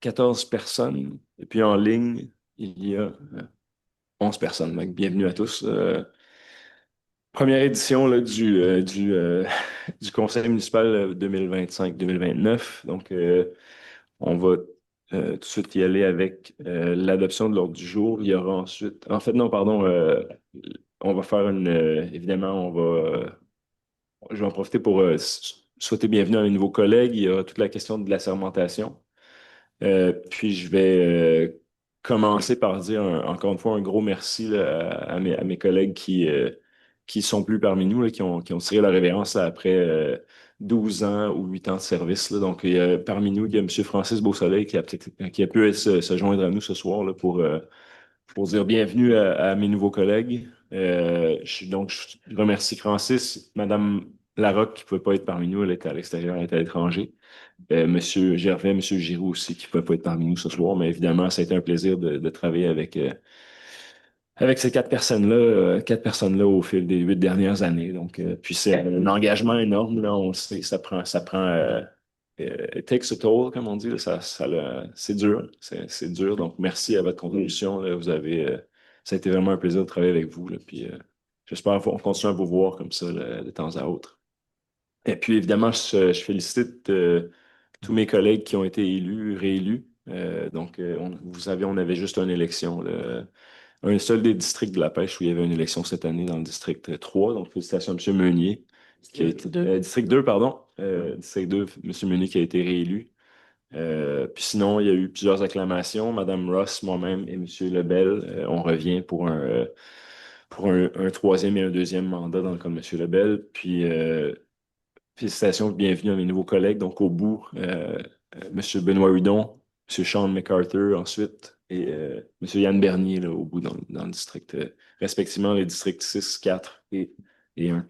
14 personnes. Et puis en ligne, il y a 11 personnes. Donc, bienvenue à tous. Première édition là, du Conseil municipal 2025-2029. Donc, on va tout de suite y aller avec l'adoption de l'ordre du jour. Il y aura ensuite. En fait, non, pardon. On va faire évidemment, je vais en profiter pour souhaiter bienvenue à mes nouveaux collègues. Il y aura toute la question de la sermentation. Puis je vais commencer par dire encore une fois un gros merci là, à mes collègues qui sont plus parmi nous, là, qui ont tiré la révérence là, après 12 ans ou 8 ans de service. Là. Donc, parmi nous, il y a M. Francis Beausoleil qui a pu se joindre à nous ce soir là, pour dire bienvenue à mes nouveaux collègues. Je remercie Francis, Mme Larocque qui ne pouvait pas être parmi nous, elle était à l'extérieur, elle était à l'étranger. Monsieur Gervais, Monsieur Giroux aussi, qui ne pouvait pas être parmi nous ce soir, mais évidemment, ça a été un plaisir de travailler avec ces quatre personnes-là au fil des 8 dernières années. Donc, puis c'est un engagement énorme, là, on le sait, ça prend it takes a toll, comme on dit, là, c'est dur, c'est dur. Donc, merci à votre contribution, là, ça a été vraiment un plaisir de travailler avec vous, là, puis j'espère qu'on continue à vous voir comme ça, là, de temps à autre. Et puis, évidemment, je félicite tous mes collègues qui ont été élus, réélus. Donc, vous savez, on avait juste une élection, là, un seul des districts de la pêche où il y avait une élection cette année dans le district 3. Donc, félicitations à M. Meunier, district 2, pardon. District 2, M. Meunier qui a été réélu. Puis sinon, il y a eu plusieurs acclamations. Mme Ross, moi-même et M. Lebel, on revient pour un troisième et un deuxième mandat dans le cas de M. Lebel. Puis, félicitations, bienvenue à mes nouveaux collègues. Donc, au bout, M. Benoît Hudon, M. Sean MacArthur ensuite, et M. Yann Bernier là, au bout dans le district, respectivement les districts 6, 4 et 1.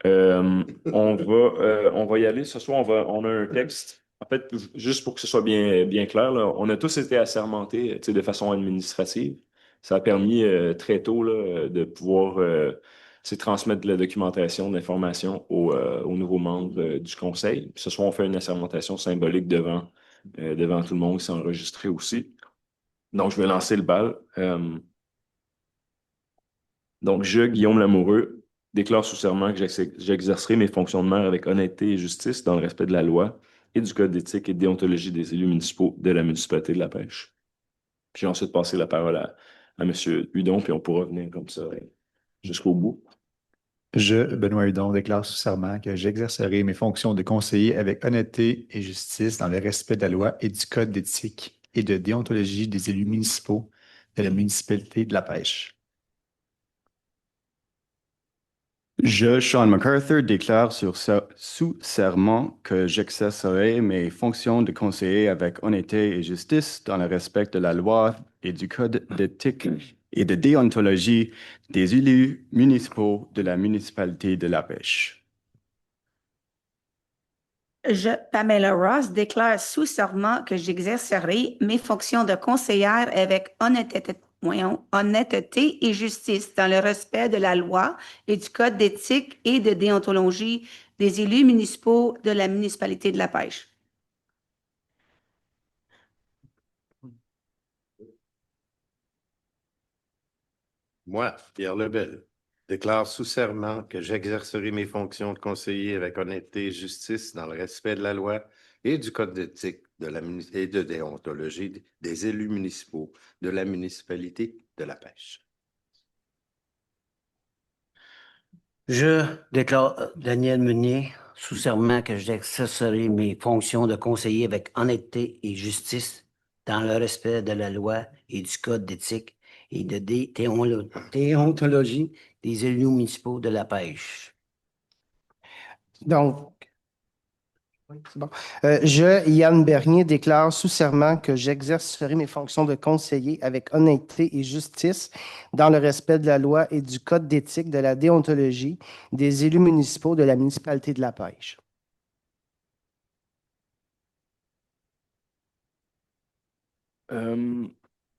On va y aller. Ce soir, on a un texte. En fait, juste pour que ce soit bien, bien clair, là, on a tous été assermentés, tu sais, de façon administrative. Ça a permis très tôt là, de pouvoir tu sais, transmettre de la documentation, de l'information aux nouveaux membres du conseil. Puis ce soir, on fait une assermentation symbolique devant tout le monde qui s'est enregistré aussi. Donc, je vais lancer le bal. Donc, je, Guillaume Lamoureux, déclare sous serment que j'exercerai mes fonctions de maire avec honnêteté et justice dans le respect de la loi et du code d'éthique et de déontologie des élus municipaux de la municipalité de La Pêche. Puis j'ai ensuite passé la parole à M. Hudon, puis on pourra venir comme ça jusqu'au bout. Je, Benoît Hudon, déclare sous serment que j'exercerai mes fonctions de conseiller avec honnêteté et justice dans le respect de la loi et du code d'éthique et de déontologie des élus municipaux de la municipalité de La Pêche. Je, Sean MacArthur, déclare sous serment que j'exercerai mes fonctions de conseiller avec honnêteté et justice dans le respect de la loi et du code d'éthique et de déontologie des élus municipaux de la municipalité de La Pêche. Je, Pamela Ross, déclare sous serment que j'exercerai mes fonctions de conseillère avec honnêteté et justice dans le respect de la loi et du code d'éthique et de déontologie des élus municipaux de la municipalité de La Pêche. Moi, Pierre Lebel, déclare sous serment que j'exercerai mes fonctions de conseiller avec honnêteté et justice dans le respect de la loi et du code d'éthique et de déontologie des élus municipaux de la municipalité de La Pêche. Je déclare Daniel Meunier sous serment que j'exercerai mes fonctions de conseiller avec honnêteté et justice dans le respect de la loi et du code d'éthique et de déontologie des élus municipaux de La Pêche. Donc, c'est bon. Je, Yann Bernier, déclare sous serment que j'exercerai mes fonctions de conseiller avec honnêteté et justice dans le respect de la loi et du code d'éthique de la déontologie des élus municipaux de la municipalité de La Pêche.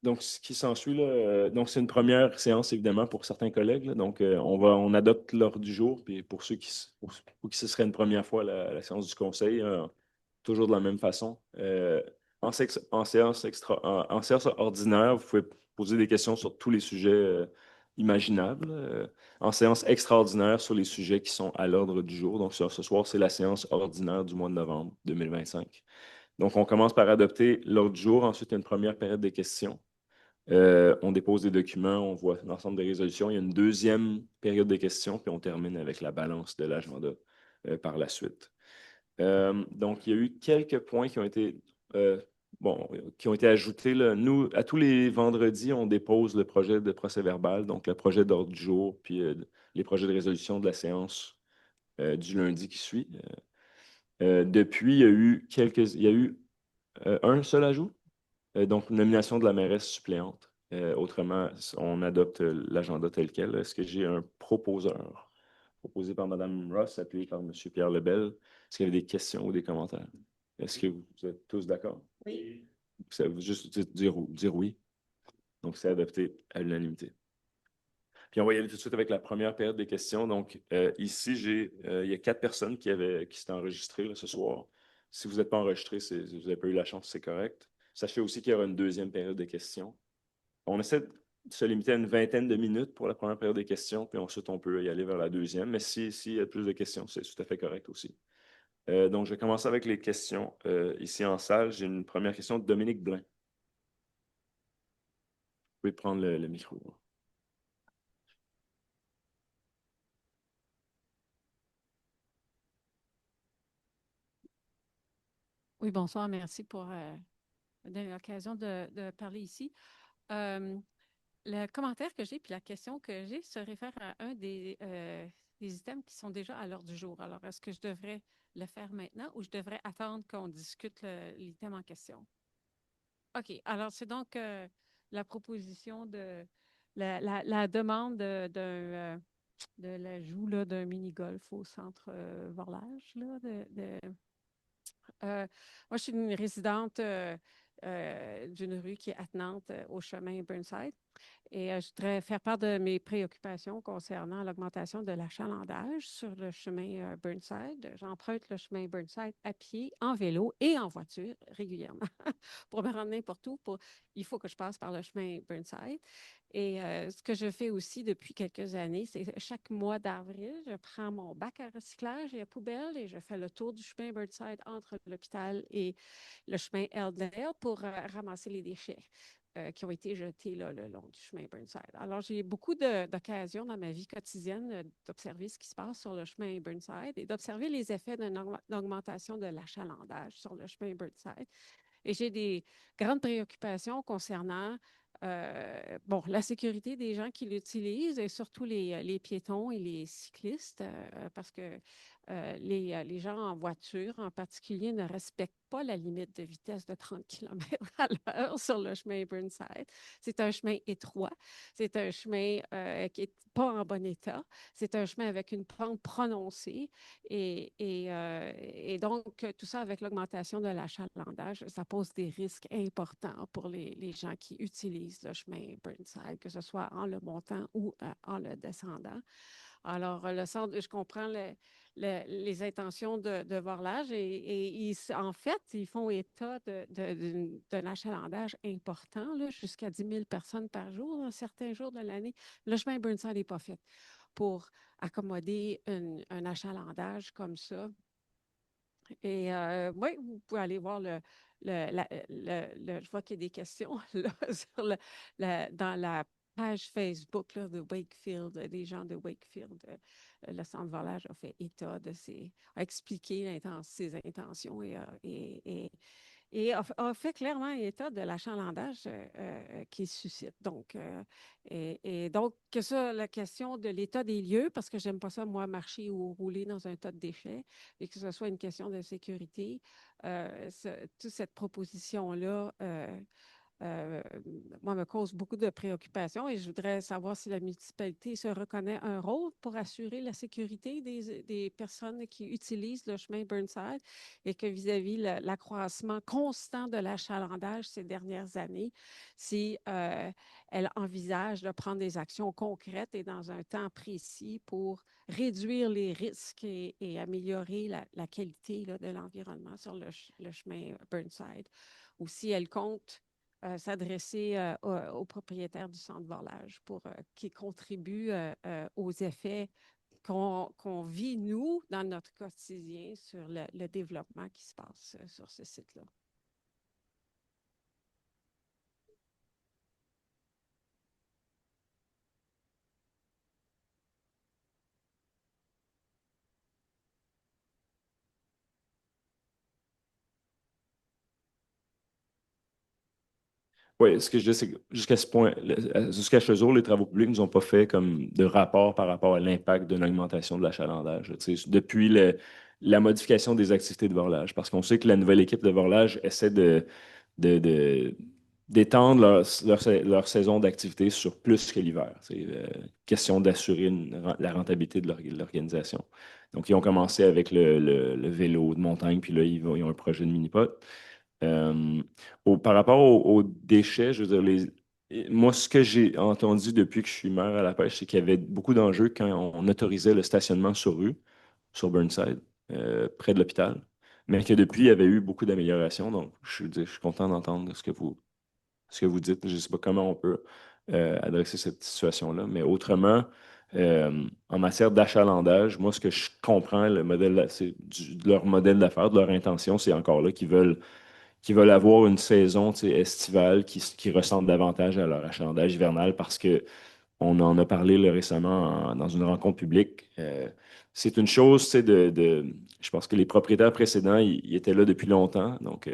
Donc, ce qui s'ensuit, là, donc c'est une première séance, évidemment, pour certains collègues. Là. Donc, on adopte l'ordre du jour. Puis pour ceux pour qui ce serait une première fois la séance du conseil, toujours de la même façon. En séance ordinaire, vous pouvez poser des questions sur tous les sujets imaginables. En séance extraordinaire, sur les sujets qui sont à l'ordre du jour. Donc, ce soir, c'est la séance ordinaire du mois de novembre 2025. Donc, on commence par adopter l'ordre du jour. Ensuite, il y a une première période de questions. On dépose des documents, on voit l'ensemble des résolutions. Il y a une deuxième période de questions, puis on termine avec la balance de l'agenda par la suite. Donc, il y a eu quelques points qui ont été, qui ont été ajoutés, là. Nous, à tous les vendredis, on dépose le projet de procès-verbal, donc le projet d'ordre du jour, puis les projets de résolution de la séance du lundi qui suit. Depuis, il y a eu un seul ajout, donc nomination de la mairesse suppléante. Autrement, on adopte l'agenda tel quel. Est-ce que j'ai un proposeur? Proposé par Mme Ross, appuyé par M. Pierre Lebel. Est-ce qu'il y avait des questions ou des commentaires? Est-ce que vous êtes tous d'accord? Oui. Ça veut juste dire oui. Donc, c'est adopté à l'unanimité. Puis, on va y aller tout de suite avec la première période des questions. Donc, ici, il y a 4 personnes qui s'étaient enregistrées là, ce soir. Si vous n'êtes pas enregistré, vous n'avez pas eu la chance, c'est correct. Sachez aussi qu'il y aura une deuxième période de questions. On essaie de se limiter à une vingtaine de minutes pour la première période des questions, puis ensuite, on peut y aller vers la deuxième. Mais s'il y a plus de questions, c'est tout à fait correct aussi. Donc, je vais commencer avec les questions ici en salle. J'ai une première question de Dominique Blain. Vous pouvez prendre le micro. Oui, bonsoir. Merci pour donner l'occasion de parler ici. Le commentaire que j'ai puis la question que j'ai se réfère à un des items qui sont déjà à l'ordre du jour. Alors, est-ce que je devrais le faire maintenant ou je devrais attendre qu'on discute l'item en question? OK. Alors, c'est donc la proposition de la demande de l'ajout là, d'un mini-golf au centre Vorlage. Là, moi, je suis une résidente d'une rue qui est attenante au chemin Burnside. Et je voudrais faire part de mes préoccupations concernant l'augmentation de l'achalandage sur le chemin Burnside. J'emprunte le chemin Burnside à pied, en vélo et en voiture régulièrement pour me rendre n'importe où. Il faut que je passe par le chemin Burnside. Et ce que je fais aussi depuis quelques années, c'est chaque mois d'avril, je prends mon bac à recyclage et à poubelle et je fais le tour du chemin Burnside entre l'hôpital et le chemin Elder pour ramasser les déchets qui ont été jetés là, le long du chemin Burnside. Alors, j'ai beaucoup d'occasions dans ma vie quotidienne d'observer ce qui se passe sur le chemin Burnside et d'observer les effets d'une augmentation de l'achalandage sur le chemin Burnside. Et j'ai des grandes préoccupations concernant la sécurité des gens qui l'utilisent et surtout les piétons et les cyclistes parce que les gens en voiture en particulier ne respectent pas la limite de vitesse de 30 km/h sur le chemin Burnside. C'est un chemin étroit. C'est un chemin qui n'est pas en bon état. C'est un chemin avec une pente prononcée. Et donc, tout ça avec l'augmentation de l'achalandage, ça pose des risques importants pour les gens qui utilisent le chemin Burnside, que ce soit en le montant ou en le descendant. Alors, le centre, je comprends les intentions de Vorlage et en fait, ils font état d'un achalandage important, jusqu'à 10 000 personnes par jour, dans certains jours de l'année. Le chemin Burnside n'est pas fait pour accommoder un achalandage comme ça. Et oui, vous pouvez aller voir je vois qu'il y a des questions là, dans la page Facebook là, de Wakefield, des gens de Wakefield. Le centre Vorlage a fait état a expliqué ses intentions et a fait clairement état de l'achalandage qu'il suscite. Donc, donc, que ça, la question de l'état des lieux, parce que j'aime pas ça, moi, marcher ou rouler dans un tas de déchets, et que ce soit une question de sécurité, toute cette proposition-là, moi, me cause beaucoup de préoccupations et je voudrais savoir si la municipalité se reconnaît un rôle pour assurer la sécurité des personnes qui utilisent le chemin Burnside et que vis-à-vis l'accroissement constant de l'achalandage ces dernières années, si elle envisage de prendre des actions concrètes et dans un temps précis pour réduire les risques et améliorer la qualité là, de l'environnement sur le chemin Burnside. ou si elle compte s'adresser aux propriétaires du centre Vorlage pour qu'ils contribuent aux effets qu'on vit, nous, dans notre quotidien sur le développement qui se passe sur ce site-là. Oui, ce que je dis, c'est que jusqu'à ce point, jusqu'à ce jour, les travaux publics nous ont pas fait comme de rapport par rapport à l'impact d'une augmentation de l'achalandage. Tu sais, depuis la modification des activités de vorlage, parce qu'on sait que la nouvelle équipe de vorlage essaie de- de- d'étendre leur saison d'activité sur plus que l'hiver. C'est question d'assurer la rentabilité de l'organisation. Donc, ils ont commencé avec le vélo de montagne, puis là, ils ont un projet de mini-pot. Euh, Par rapport aux déchets, je veux dire, moi, ce que j'ai entendu depuis que je suis maire à la pêche, c'est qu'il y avait beaucoup d'enjeux quand on autorisait le stationnement sur rue, sur Burnside, près de l'hôpital, mais que depuis, il y avait eu beaucoup d'améliorations. Donc, je suis content d'entendre ce que vous dites. Je ne sais pas comment on peut adresser cette situation-là, mais autrement, en matière d'achalandage, moi, ce que je comprends, le modèle, c'est de leur modèle d'affaires, de leur intention, c'est encore là qu'ils veulent avoir une saison, tu sais, estivale qui ressemble davantage à leur achalandage hivernal parce que on en a parlé là, récemment dans une rencontre publique. C'est une chose, tu sais, je pense que les propriétaires précédents, ils étaient là depuis longtemps. Donc,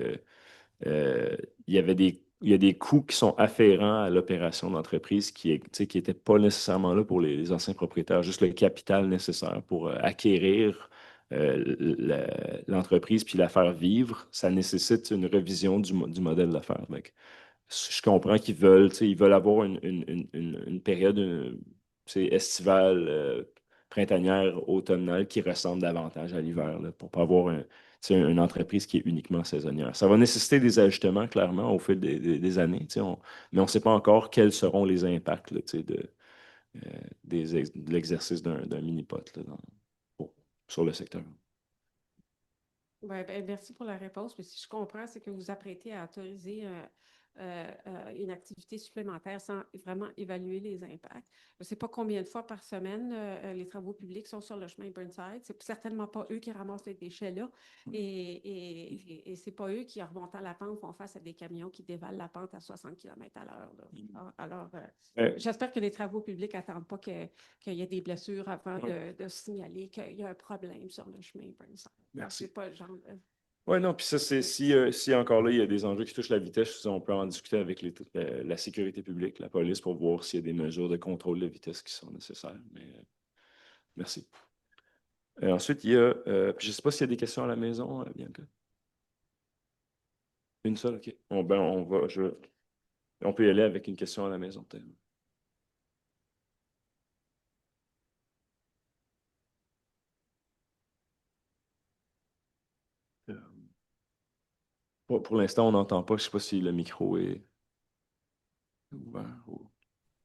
euh, il y a des coûts qui sont afférents à l'opération d'entreprise tu sais, qui n'étaient pas nécessairement là pour les anciens propriétaires, juste le capital nécessaire pour acquérir l'entreprise puis la faire vivre. Ça nécessite une révision du modèle d'affaires. Donc, je comprends qu'ils veulent, tu sais, ils veulent avoir une période tu sais, estivale, printanière, automnale qui ressemble davantage à l'hiver là, pour ne pas avoir tu sais, une entreprise qui est uniquement saisonnière. Ça va nécessiter des ajustements, clairement, au fil des années, tu sais, mais on ne sait pas encore quels seront les impacts là, tu sais, de l'exercice d'un mini-pot là, sur le secteur. Ouais, ben, merci pour la réponse. Mais si je comprends, c'est que vous apprêtez à autoriser une activité supplémentaire sans vraiment évaluer les impacts. Je ne sais pas combien de fois par semaine les travaux publics sont sur le chemin Burnside. C'est certainement pas eux qui ramassent les déchets là. Et c'est pas eux qui, en remontant la pente, font face à des camions qui dévalent la pente à 60 km/h. Alors, j'espère que les travaux publics n'attendent pas qu'il y ait des blessures avant de signaler qu'il y a un problème sur le chemin Burnside. Merci. C'est pas le genre Oui, non, puis ça, c'est si encore là, il y a des enjeux qui touchent la vitesse, on peut en discuter avec la sécurité publique, la police, pour voir s'il y a des mesures de contrôle de vitesse qui sont nécessaires. Mais merci. Ensuite, il y a, je ne sais pas s'il y a des questions à la maison, Bianca. Une seule, OK. On peut y aller avec une question à la maison, peut-être. Euh, pour l'instant, on n'entend pas. Je ne sais pas si le micro est ouvert ou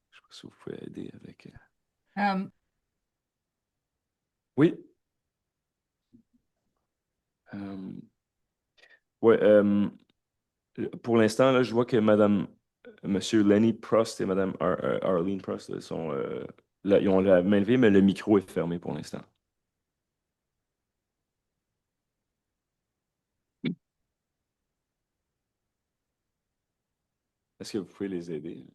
je ne sais pas si vous pouvez aider avec. Oui. Oui. Pour l'instant, là, je vois que Monsieur Lenny Prost et Madame Arlene Prost là, sont là, ils ont la main levée, mais le micro est fermé pour l'instant. Est-ce que vous pouvez les aider?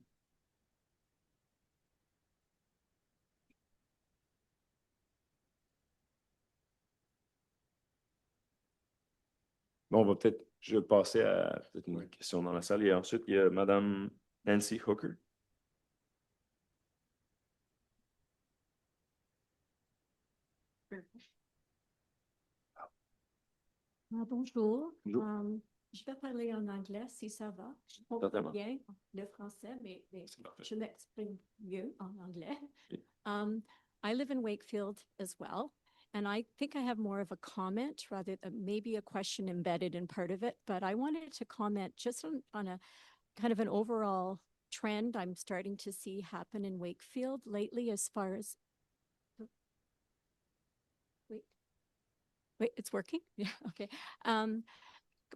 Bon, on va peut-être, je vais passer à peut-être une question dans la salle. Et ensuite, il y a Madame Nancy Hooker. Bonjour. Bonjour. Je vais parler en anglais si ça va. Je comprends Certainement. bien le français, mais C'est parfait. je m'exprime mieux en anglais. Okay. I live in Wakefield as well, and I think I have more of a comment rather than maybe a question embedded in part of it, but I wanted to comment just on a kind of an overall trend I'm starting to see happen in Wakefield lately as far as Wait, it's working? Yeah, okay.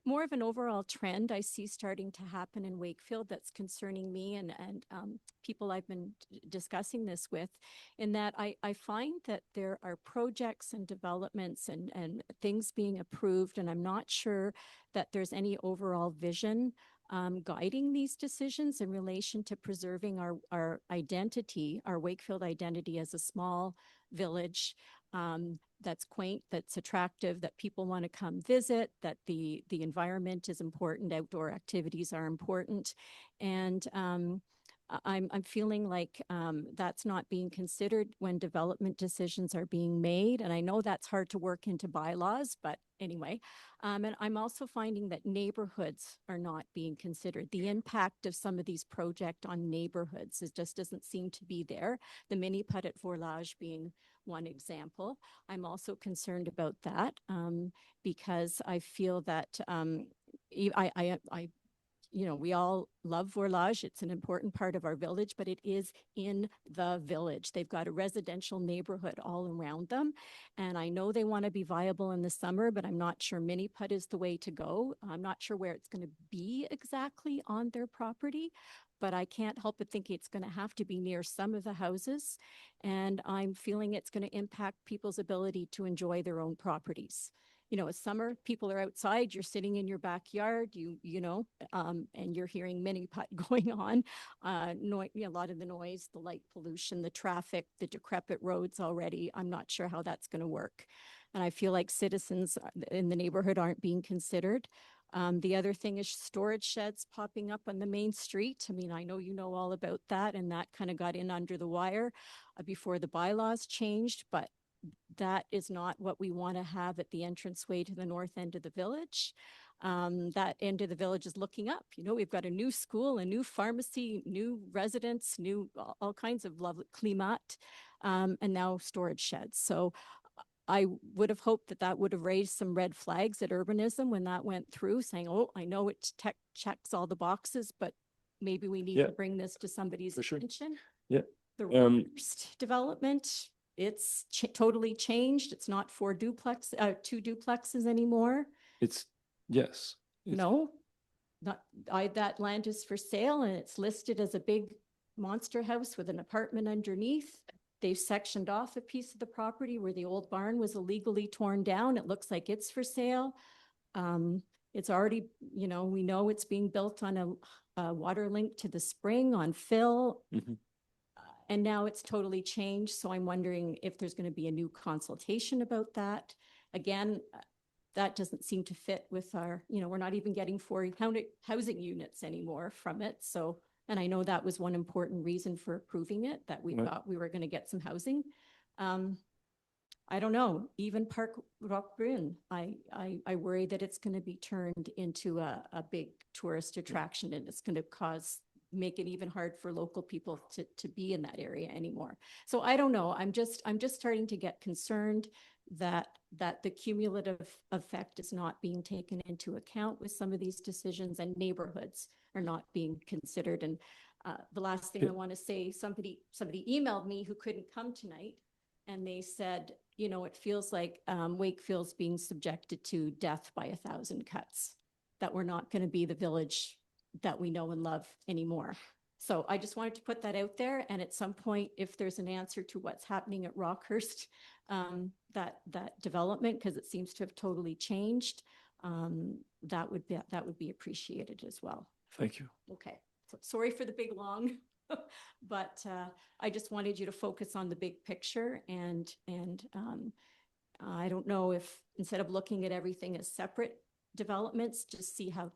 more of an overall trend I see starting to happen in Wakefield that's concerning me and people I've been discussing this with, in that I find that there are projects and developments and things being approved, and I'm not sure that there's any overall vision guiding these decisions in relation to preserving our identity, our Wakefield identity as a small village that's quaint, that's attractive, that people want to come visit, that the environment is important, outdoor activities are important. And I'm feeling like that's not being considered when development decisions are being made. And I know that's hard to work into bylaws, but anyway. And I'm also finding that neighborhoods are not being considered. The impact of some of these projects on neighborhoods just doesn't seem to be there. The mini put at Vorlage being one example. I'm also concerned about that because I feel that we all love Vorlage. It's an important part of our village, but it is in the village. They've got a residential neighborhood all around them. And I know they want to be viable in the summer, but I'm not sure mini put is the way to go. I'm not sure where it's going to be exactly on their property, but I can't help but think it's going to have to be near some of the houses. And I'm feeling it's going to impact people's ability to enjoy their own properties. It's summer, people are outside, you're sitting in your backyard, and you're hearing mini put going on. A lot of the noise, the light pollution, the traffic, the decrepit roads already. I'm not sure how that's going to work. And I feel like citizens in the neighborhood aren't being considered. The other thing is storage sheds popping up on the main street. I mean, I know you know all about that, and that kind of got in under the wire before the bylaws changed, but that is not what we want to have at the entranceway to the north end of the village. That end of the village is looking up. We've got a new school, a new pharmacy, new residents, all kinds of lovely climat, and now storage sheds. So I would have hoped that would have raised some red flags at urbanism when that went through, saying, oh, I know it checks all the boxes, but maybe we need to bring this to somebody's attention. Yeah. The Rockhurst development, it's totally changed. It's not two duplexes anymore. Yes. No, that land is for sale, and it's listed as a big monster house with an apartment underneath. They've sectioned off a piece of the property where the old barn was illegally torn down. It looks like it's for sale. It's already, we know it's being built on a water link to the spring on Phil. Mm-hmm. And now it's totally changed. So I'm wondering if there's going to be a new consultation about that. Again, that doesn't seem to fit with our, we're not even getting 4 housing units anymore from it. So, and I know that was one important reason for approving it, that we thought we were going to get some housing. I don't know, even Park Roquebrune, I worry that it's going to be turned into a big tourist attraction, and it's going to make it even hard for local people to be in that area anymore. So I don't know. I'm just starting to get concerned that the cumulative effect is not being taken into account with some of these decisions, and neighborhoods are not being considered. And the last thing I want to say, somebody emailed me who couldn't come tonight, and they said, it feels like Wakefield's being subjected to death by 1,000 cuts, that we're not going to be the village that we know and love anymore. So I just wanted to put that out there. And at some point, if there's an answer to what's happening at Rockhurst, that development, because it seems to have totally changed, that would be appreciated as well. Thank you. Okay. So sorry for the big long, but I just wanted you to focus on the big picture. And I don't know if, instead of looking at everything as separate developments, just see how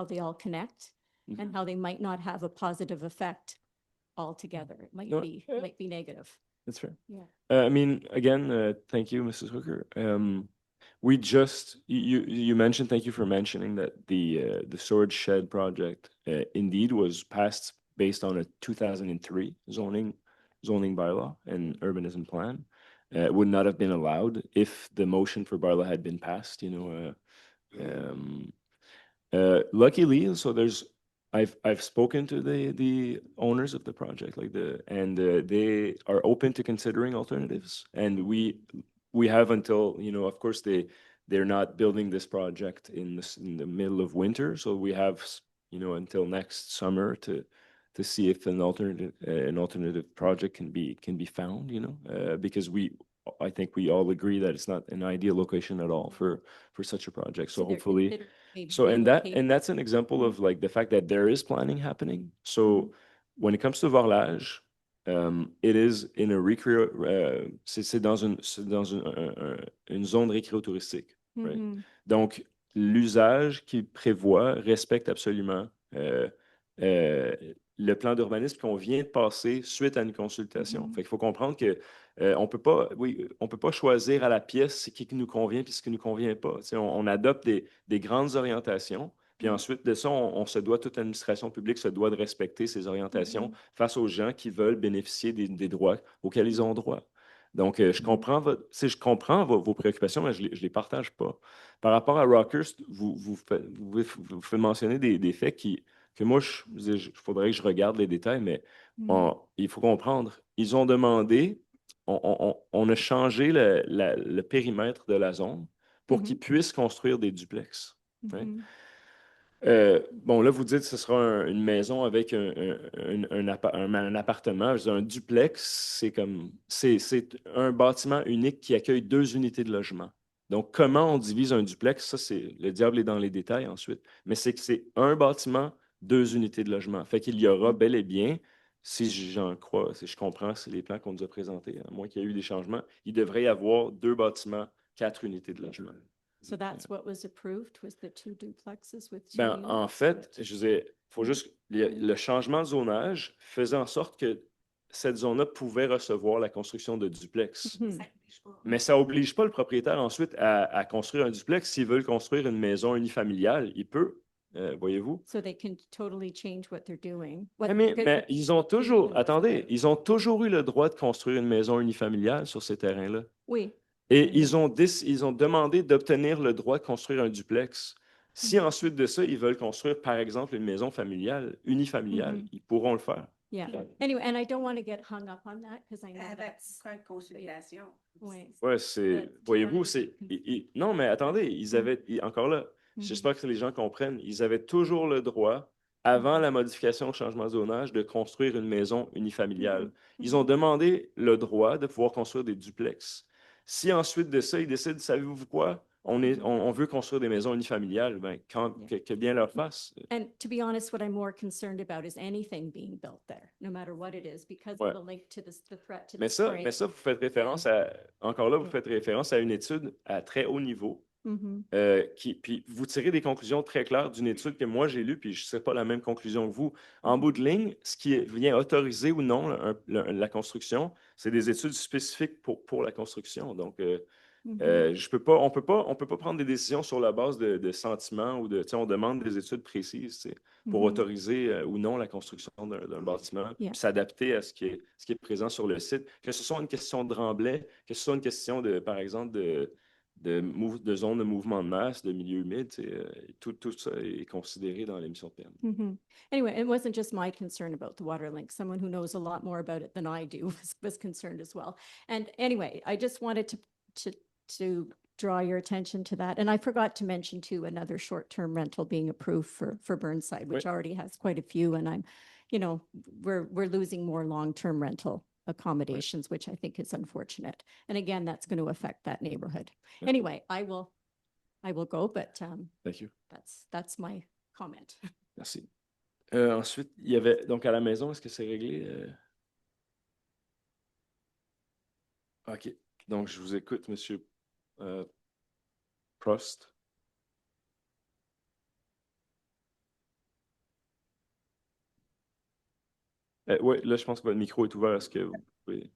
they all connect, mm-hmm. and how they might not have a positive effect altogether. It might be negative. That's fair. Yeah. I mean, again, thank you, Mrs. Hooker. We just you mentioned, thank you for mentioning that the storage shed project indeed was passed based on a 2003 zoning bylaw and urbanism plan. It would not have been allowed if the motion for bylaw had been passed. Luckily, so I've spoken to the owners of the project, they are open to considering alternatives, and we have until, of course, they they're not building this project in the middle of winter, so we have, until next summer to see if an alternative project can be found, because I think we all agree that it's not an ideal location at all for such a project. So they're hopefully, considered maybe and relocating. that's an example of like the fact that there is planning happening. So when it comes to Vorlage, it is in a c'est dans une zone récréo-touristique, right? Mhm. Donc, l'usage qu'il prévoit respecte absolument le plan d'urbanisme qu'on vient de passer suite à une consultation. Fait qu'il faut comprendre que on peut pas choisir à la pièce ce qui nous convient puis ce qui nous convient pas. Tu sais, on adopte des grandes orientations, puis ensuite de ça, on se doit, toute l'administration publique se doit de respecter ces orientations face aux gens qui veulent bénéficier des droits auxquels ils ont droit. Donc, je comprends vos préoccupations, mais je les partage pas. Par rapport à Rockhurst, vous faites mentionner des faits que moi, il faudrait que je regarde les détails, mais il faut comprendre, ils ont demandé, on a changé le périmètre de la zone pour qu'ils puissent construire des duplex. Right? Bon, là, vous dites que ce sera une maison avec un appartement. Je veux dire, un duplex, c'est un bâtiment unique qui accueille 2 unités de logement. Donc, comment on divise un duplex? Ça, c'est le diable est dans les détails ensuite. Mais c'est que c'est un bâtiment, 2 unités de logement. Fait qu'il y aura bel et bien, si j'en crois, si je comprends, c'est les plans qu'on nous a présentés, à moins qu'il y ait eu des changements, il devrait y avoir 2 bâtiments, 4 unités de logement. So that's what was approved, was the 2 duplexes with 2 Ben, en units? fait, je disais, faut juste. Le changement de zonage faisait en sorte que cette zone-là pouvait recevoir la construction de duplex. Mhm. Mais ça n'oblige pas le propriétaire ensuite à construire un duplex. S'il veut construire une maison unifamiliale, il peut, voyez-vous. So they can totally change what they're doing. Mais ils ont toujours, attendez, ils ont toujours eu le droit de construire une maison unifamiliale sur ces terrains-là. Oui. Et ils ont demandé d'obtenir le droit de construire un duplex. Si ensuite de ça, ils veulent construire, par exemple, une maison familiale, unifamiliale, ils pourront le faire. Yeah. Anyway, and I don't want to get hung up on that because I know Avec that's. consultation. Oui. Ouais, c'est. Voyez-vous, c'est. Non, mais attendez, encore là, j'espère que les gens comprennent, ils avaient toujours le droit, avant la modification au changement de zonage, de construire une maison unifamiliale. Ils ont demandé le droit de pouvoir construire des duplex. Si ensuite de ça, ils décident, savez-vous quoi? On veut construire des maisons unifamiliales, ben, que bien leur fasse. And to be honest, what I'm more concerned about is anything being built there, no matter what it is, because Ouais. of the link to the threat to the Mais spray. ça, vous faites référence encore là, vous faites référence à une étude à très haut niveau. Mhm. Puis vous tirez des conclusions très claires d'une étude que moi j'ai lue, puis je ne sais pas la même conclusion que vous. En bout de ligne, ce qui vient autoriser ou non la construction, c'est des études spécifiques pour la construction. Donc, on peut pas prendre des décisions sur la base de sentiments ou on demande des études précises pour autoriser ou non la construction d'un bâtiment, puis s'adapter à ce qui est présent sur le site. Que ce soit une question de remblai, que ce soit une question par exemple, de zone de mouvement de masse, de milieu humide, tout ça est considéré dans l'émission de permis. Mhm. Anyway, it wasn't just my concern about the water link. Someone who knows a lot more about it than I do was concerned as well. And anyway, I just wanted to draw your attention to that. And I forgot to mention too, another short-term rental being approved for Burnside, which already has quite a few. And we're losing more long-term rental accommodations, which I think is unfortunate. And again, that's going to affect that neighborhood. Anyway, I will go, but Thank you. that's my comment. Merci. Ensuite, il y avait donc à la maison, est-ce que c'est réglé? OK. Donc, je vous écoute, Monsieur Prost. Oui, là, je pense que votre micro est ouvert. Est-ce que vous pouvez...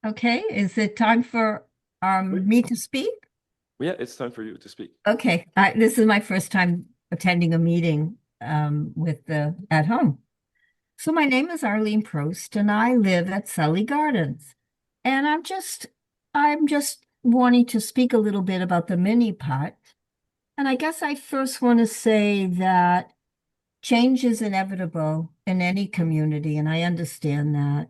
Okay, is it time for me to speak? Yeah, it's time for you to speak. Okay, this is my first time attending a meeting at home. So my name is Arlene Prost, and I live at Sully Gardens. And I'm just wanting to speak a little bit about the mini pot. And I guess I first want to say that change is inevitable in any community, and I understand that.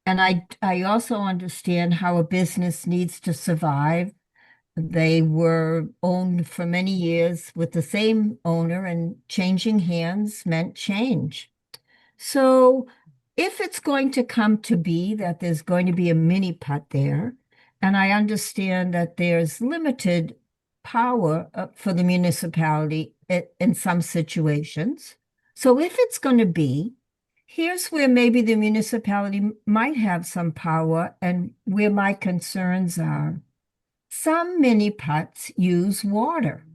And I also understand how a business needs to survive They were owned for many years with the same owner, and changing hands meant change. So if it's going to come to be that there's going to be a mini putt there, and I understand that there's limited power for the municipality in some situations. So if it's going to be, here's where maybe the municipality might have some power and where my concerns are. Some mini putts use water.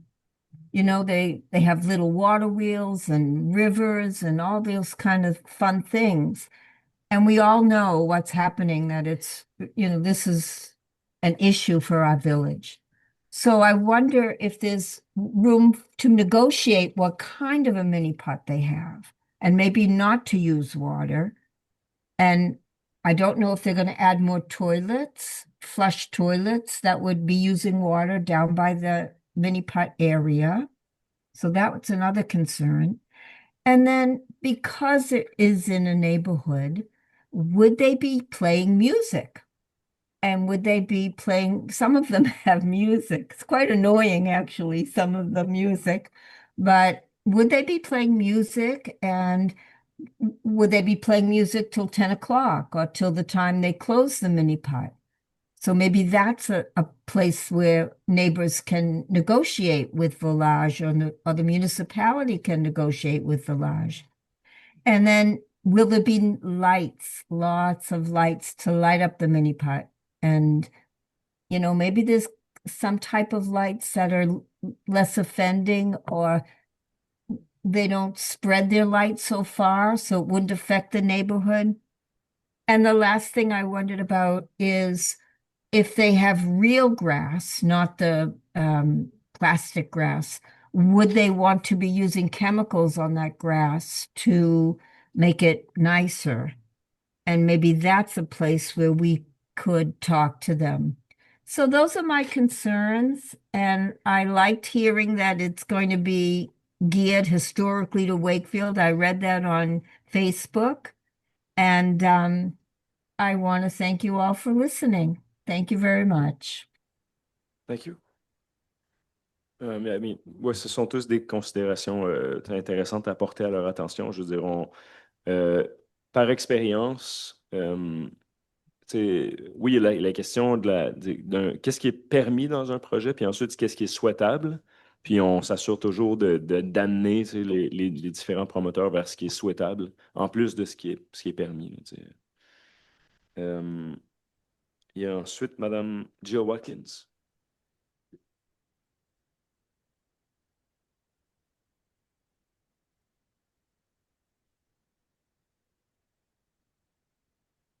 You know, they have little water wheels and rivers and all those kind of fun things. And we all know what's happening, that it's, this is an issue for our village. So I wonder if there's room to negotiate what kind of a mini putt they have, and maybe not to use water. And I don't know if they're going to add more toilets, flush toilets that would be using water down by the mini putt area. So that was another concern. And then because it is in a neighborhood, would they be playing music? And would they be playing, some of them have music. It's quite annoying, actually, some of the music. But would they be playing music, and would they be playing music till 10 o'clock or till the time they close the mini putt? So maybe that's a place where neighbors can negotiate with Village, or the municipality can negotiate with Village. And then will there be lights, lots of lights to light up the mini putt? And, maybe there's some type of lights that are less offending, or they don't spread their light so far, so it wouldn't affect the neighborhood. And the last thing I wondered about is if they have real grass, not the plastic grass, would they want to be using chemicals on that grass to make it nicer? And maybe that's a place where we could talk to them. So those are my concerns. And I liked hearing that it's going to be geared historically to Wakefield. I read that on Facebook. And I want to thank you all for listening. Thank you very much. Thank you. Ouais, ce sont tous des considérations très intéressantes à porter à leur attention. Je veux dire, par expérience, oui, la question qu'est-ce qui est permis dans un projet, puis ensuite, qu'est-ce qui est souhaitable. Puis on s'assure toujours d'amener les différents promoteurs vers ce qui est souhaitable, en plus de ce qui est permis. Il y a ensuite Mme Jill Watkins.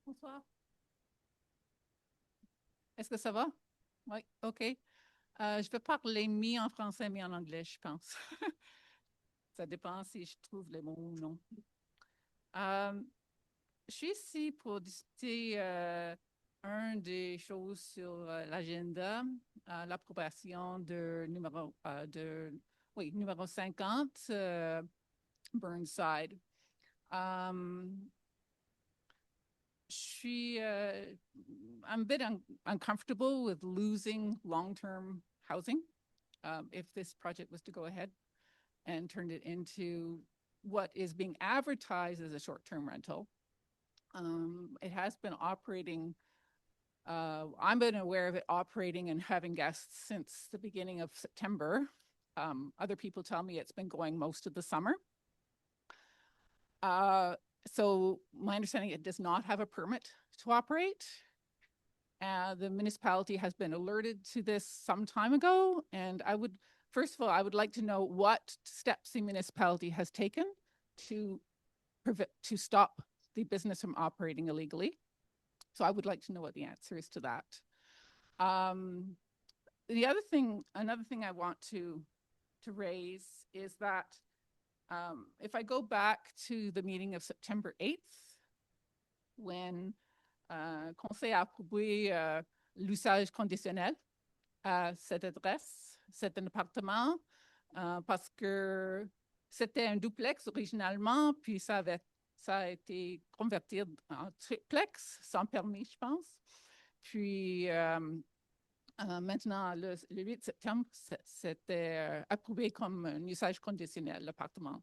Bonsoir. Est-ce que ça va? Oui, OK. Je vais parler mi en français, mi en anglais, je pense. Ça dépend si je trouve les mots ou non. Je suis ici pour discuter une des choses sur l'agenda, l'approbation de numéro 50, Burnside. I'm a bit uncomfortable with losing long-term housing if this project was to go ahead and turn it into what is being advertised as a short-term rental. It has been operating, I've been aware of it operating and having guests since the beginning of September. Other people tell me it's been going most of the summer. So my understanding, it does not have a permit to operate. The municipality has been alerted to this some time ago. And first of all, I would like to know what steps the municipality has taken to stop the business from operating illegally. So I would like to know what the answer is to that. Another thing I want to raise is that if I go back to the meeting of September 8th, when Conseil a approuvé l'usage conditionnel à cette adresse, cet appartement, parce que c'était un duplex originalement, puis ça a été converti en triplex sans permis, je pense. Puis Maintenant, le 8 septembre, c'était approuvé comme un usage conditionnel, l'appartement.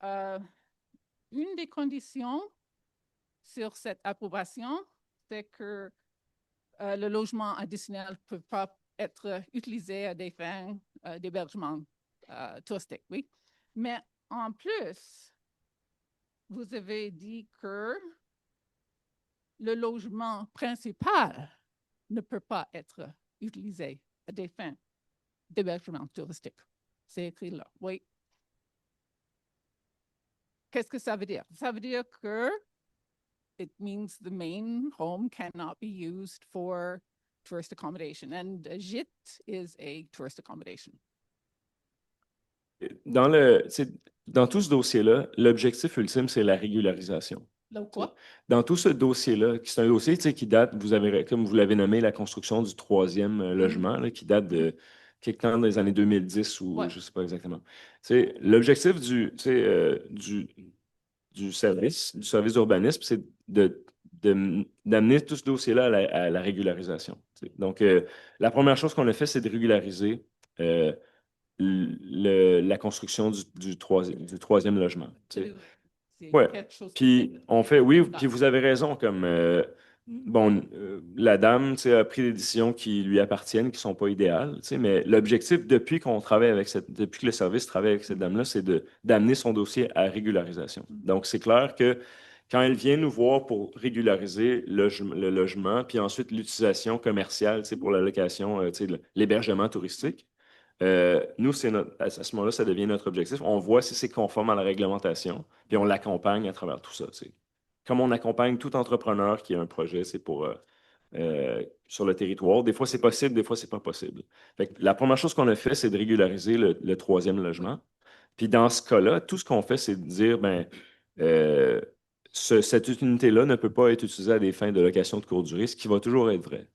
Une des conditions sur cette approbation, c'est que le logement additionnel ne peut pas être utilisé à des fins d'hébergement touristique, oui. Mais en plus, vous avez dit que le logement principal ne peut pas être utilisé à des fins d'hébergement touristique. C'est écrit là, oui. Qu'est-ce que ça veut dire? Ça veut dire que it means the main home cannot be used for tourist accommodation, and a gîte is a tourist accommodation. Dans tout ce dossier-là, l'objectif ultime, c'est la régularisation. Donc quoi? Dans tout ce dossier-là, c'est un dossier qui date, comme vous l'avez nommé, la construction du troisième logement, là, qui date de quelque temps dans les années 2010 ou je ne sais pas exactement. L'objectif du service d'urbanisme, c'est d'amener tout ce dossier-là à la régularisation. Donc, la première chose qu'on a fait, c'est de régulariser la construction du troisième logement. C'est Ouais. quelque chose Puis de- on fait, oui, puis vous avez raison, comme la dame, a pris des décisions qui lui appartiennent, qui sont pas idéales, mais l'objectif depuis qu'on travaille avec depuis que le service travaille avec cette dame-là, c'est d'amener son dossier à régularisation. Donc c'est clair que quand elle vient nous voir pour régulariser le logement, puis ensuite l'utilisation commerciale, pour la location, l'hébergement touristique, nous, à ce moment-là, ça devient notre objectif. On voit si c'est conforme à la réglementation, puis on l'accompagne à travers tout ça. Comme on accompagne tout entrepreneur qui a un projet, c'est sur le territoire. Des fois, c'est possible, des fois, c'est pas possible. Fait que la première chose qu'on a fait, c'est de régulariser le troisième logement. Puis dans ce cas-là, tout ce qu'on fait, c'est de dire, cette unité-là ne peut pas être utilisée à des fins de location de courte durée, ce qui va toujours être vrai.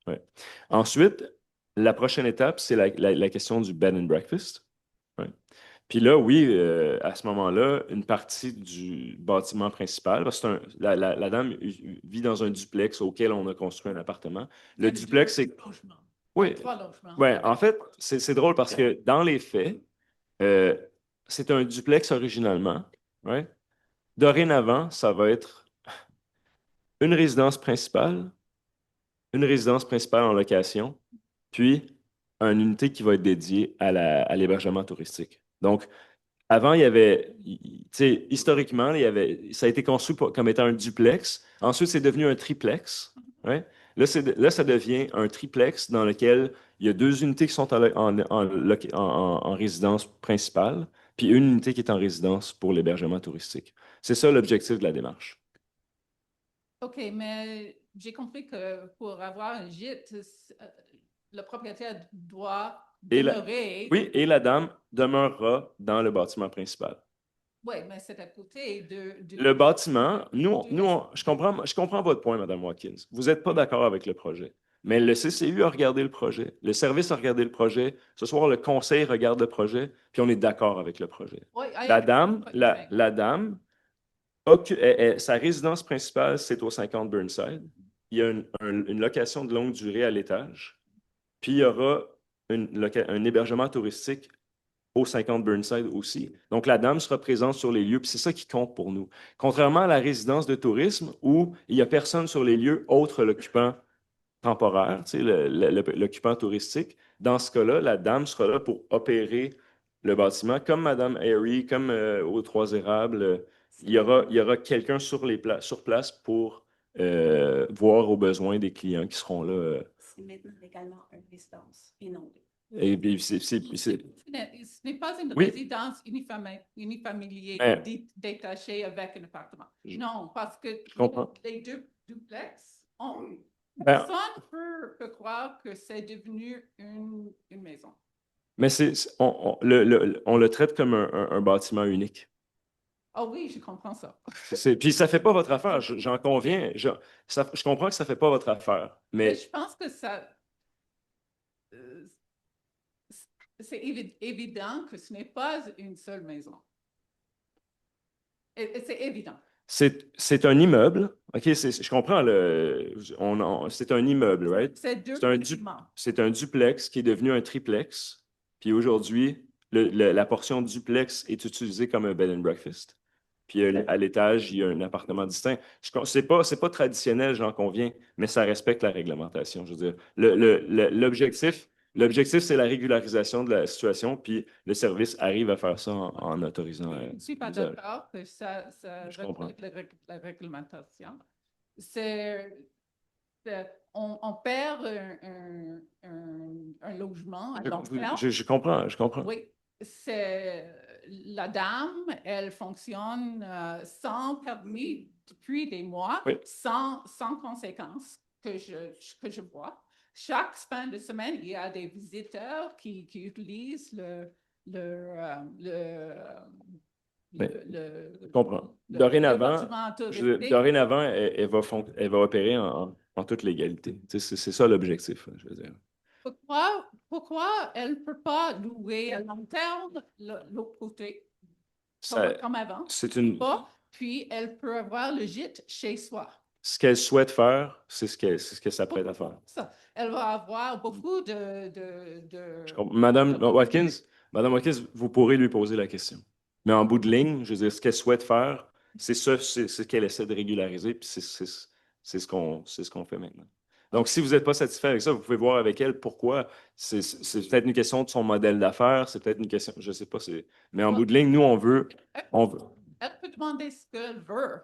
Ouais. Ensuite, la prochaine étape, c'est la question du bed and breakfast. Ouais. Puis là, oui, à ce moment-là, une partie du bâtiment principal, parce que la dame vit dans un duplex auquel on a construit un appartement. Le duplex, c'est... Oui, Trois logements. ouais, en fait, c'est drôle parce que dans les faits, c'est un duplex originalement. Ouais. Dorénavant, ça va être une résidence principale en location, puis une unité qui va être dédiée à l'hébergement touristique. Donc, avant, il y avait, tu sais, historiquement, ça a été conçu comme étant un duplex. Ensuite, c'est devenu un triplex. Ouais. Là, ça devient un triplex dans lequel il y a deux unités qui sont en résidence principale, puis une unité qui est en résidence pour l'hébergement touristique. C'est ça l'objectif de la démarche. OK, mais j'ai compris que pour avoir un gîte, le propriétaire doit demeurer. Oui, et la dame demeurera dans le bâtiment principal. Oui, mais c'est à côté de... Le bâtiment, je comprends votre point, Mme Watkins. Vous n'êtes pas d'accord avec le projet. Mais le CCU a regardé le projet, le service a regardé le projet, ce soir, le conseil regarde le projet, puis on est d'accord avec le projet. Oui, La dame, sa résidence principale, c'est au 50 Burnside. Il y a une location de longue durée à l'étage, puis il y aura un hébergement touristique au 50 Burnside aussi. Donc, la dame sera présente sur les lieux, puis c'est ça qui compte pour nous. Contrairement à la résidence de tourisme, où il n'y a personne sur les lieux autre l'occupant temporaire, l'occupant touristique, dans ce cas-là, la dame sera là pour opérer le bâtiment, comme Mme Harry, comme aux Trois Érables. Il y aura quelqu'un sur place pour voir aux besoins des clients qui seront là. C'est maintenant légalement une résidence et non. Et puis, Ce n'est pas une Oui. résidence unifamiliale Mais- détachée avec un appartement. Non, parce que comprends. les deux duplex, Ben- personne peut croire que c'est devenu une maison. Mais on le traite comme un bâtiment unique. Ah oui, je comprends ça. Puis ça ne fait pas votre affaire, j'en conviens. Je comprends que ça ne fait pas votre affaire. Mais Mais je pense que ça... c'est évident que ce n'est pas une seule maison. Et c'est évident. C'est un immeuble. OK, je comprends c'est un immeuble, right? C'est deux C'est un, bâtiments. c'est un duplex qui est devenu un triplex. Puis aujourd'hui, la portion duplex est utilisée comme un bed and breakfast. Puis à l'étage, il y a un appartement distinct. C'est pas traditionnel, j'en conviens, mais ça respecte la réglementation. Je veux dire, l'objectif, c'est la régularisation de la situation, puis le service arrive à faire ça en autorisant. Je ne suis pas l'usage. d'accord que ça Je comprends. reflète la réglementation. On perd un logement à long terme. Je comprends. Oui, la dame, elle fonctionne sans permis depuis des mois, Oui. sans conséquences que je vois. Chaque fin de semaine, il y a des visiteurs qui utilisent Je comprends. Dorénavant, elle va opérer en toute légalité. Tu sais, c'est ça l'objectif, je veux dire. Pourquoi elle ne peut pas louer à long terme l'autre côté, comme avant? Puis elle peut avoir le gîte chez soi. Ce qu'elle souhaite faire, c'est ce qu'elle s'apprête à faire. Elle va avoir beaucoup Madame Watkins, vous pourrez lui poser la question. Mais en bout de ligne, je veux dire, ce qu'elle souhaite faire, c'est ce qu'elle essaie de régulariser, puis c'est ce qu'on fait maintenant. Donc, si vous n'êtes pas satisfait avec ça, vous pouvez voir avec elle pourquoi. C'est peut-être une question de son modèle d'affaires, c'est peut-être une question, je ne sais pas. Mais en bout de ligne, nous, on veut. Elle peut demander ce qu'elle veut.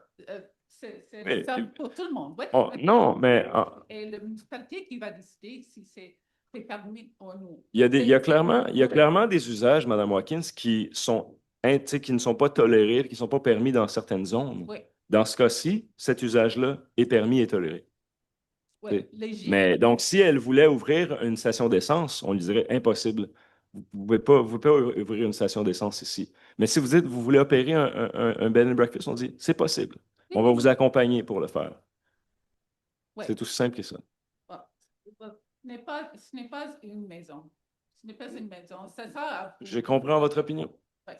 C'est ça pour tout le monde. Oui, non, mais. Et la municipalité qui va décider si c'est permis ou non. Il y a clairement des usages, Mme Watkins, qui ne sont pas tolérés, qui ne sont pas permis dans certaines zones. Oui. Dans ce cas-ci, cet usage-là est permis et toléré. Oui, mais donc, si elle voulait ouvrir une station d'essence, on lui dirait impossible. Vous ne pouvez pas ouvrir une station d'essence ici. Mais si vous dites vous voulez opérer un bed and breakfast, on dit c'est possible. On va vous accompagner pour le faire. Oui. C'est aussi simple que ça. Ce n'est pas une maison. Ce n'est pas une maison. C'est ça. Je comprends votre opinion. Oui,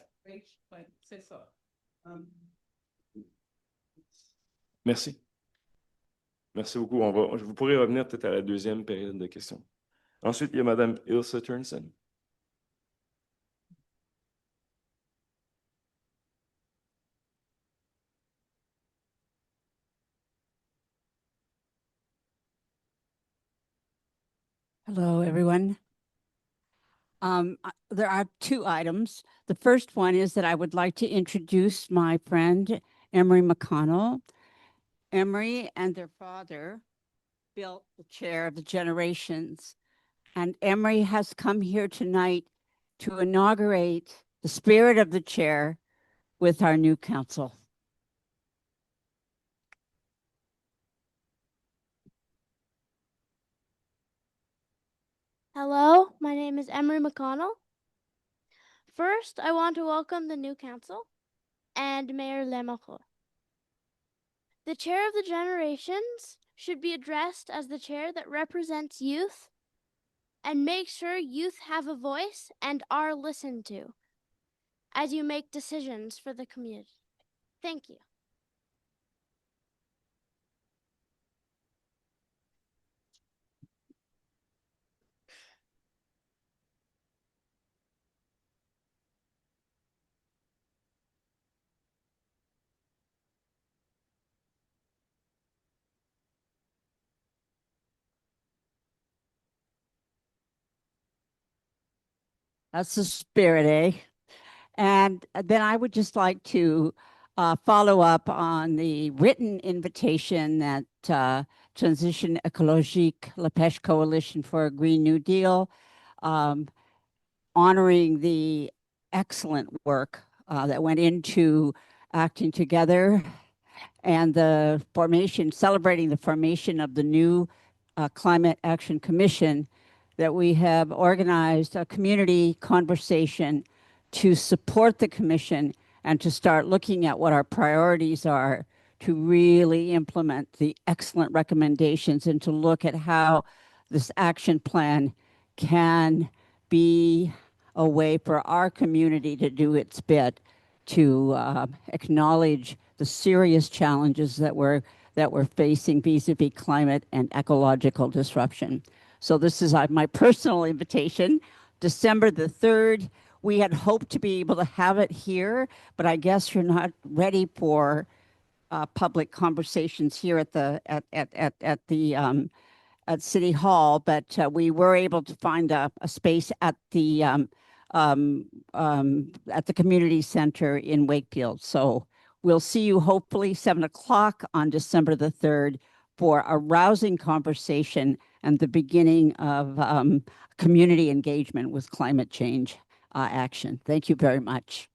c'est ça. Merci. Merci beaucoup. Vous pourrez revenir peut-être à la deuxième période de questions. Ensuite, il y a Mme Ilse Turnson. Hello, everyone. There are two items. The first one is that I would like to introduce my friend, Emery McConnell. Emery and their father built the chair of the generations. And Emery has come here tonight to inaugurate the spirit of the chair with our new council. Hello, my name is Emery McConnell. First, I want to welcome the new council and Mayor Lemarco. The chair of the generations should be addressed as the chair that represents youth and makes sure youth have a voice and are listened to as you make decisions for the community. Thank you. That's the spirit, eh? And then I would just like to follow up on the written invitation that Transition Écologique La Pêche Coalition for a Green New Deal, honoring the excellent work that went into acting together and the celebrating the formation of the new Climate Action Commission, that we have organized a community conversation to support the commission and to start looking at what our priorities are to really implement the excellent recommendations and to look at how this action plan can be a way for our community to do its bit to acknowledge the serious challenges that we're facing vis-a-vis climate and ecological disruption. So this is my personal invitation, December the 3rd. We had hoped to be able to have it here, but I guess you're not ready for public conversations here at City Hall. But we were able to find a space at the community center in Wakefield. So we'll see you hopefully 7 o'clock on December the 3rd for a rousing conversation and the beginning of community engagement with climate change action. Thank you very much.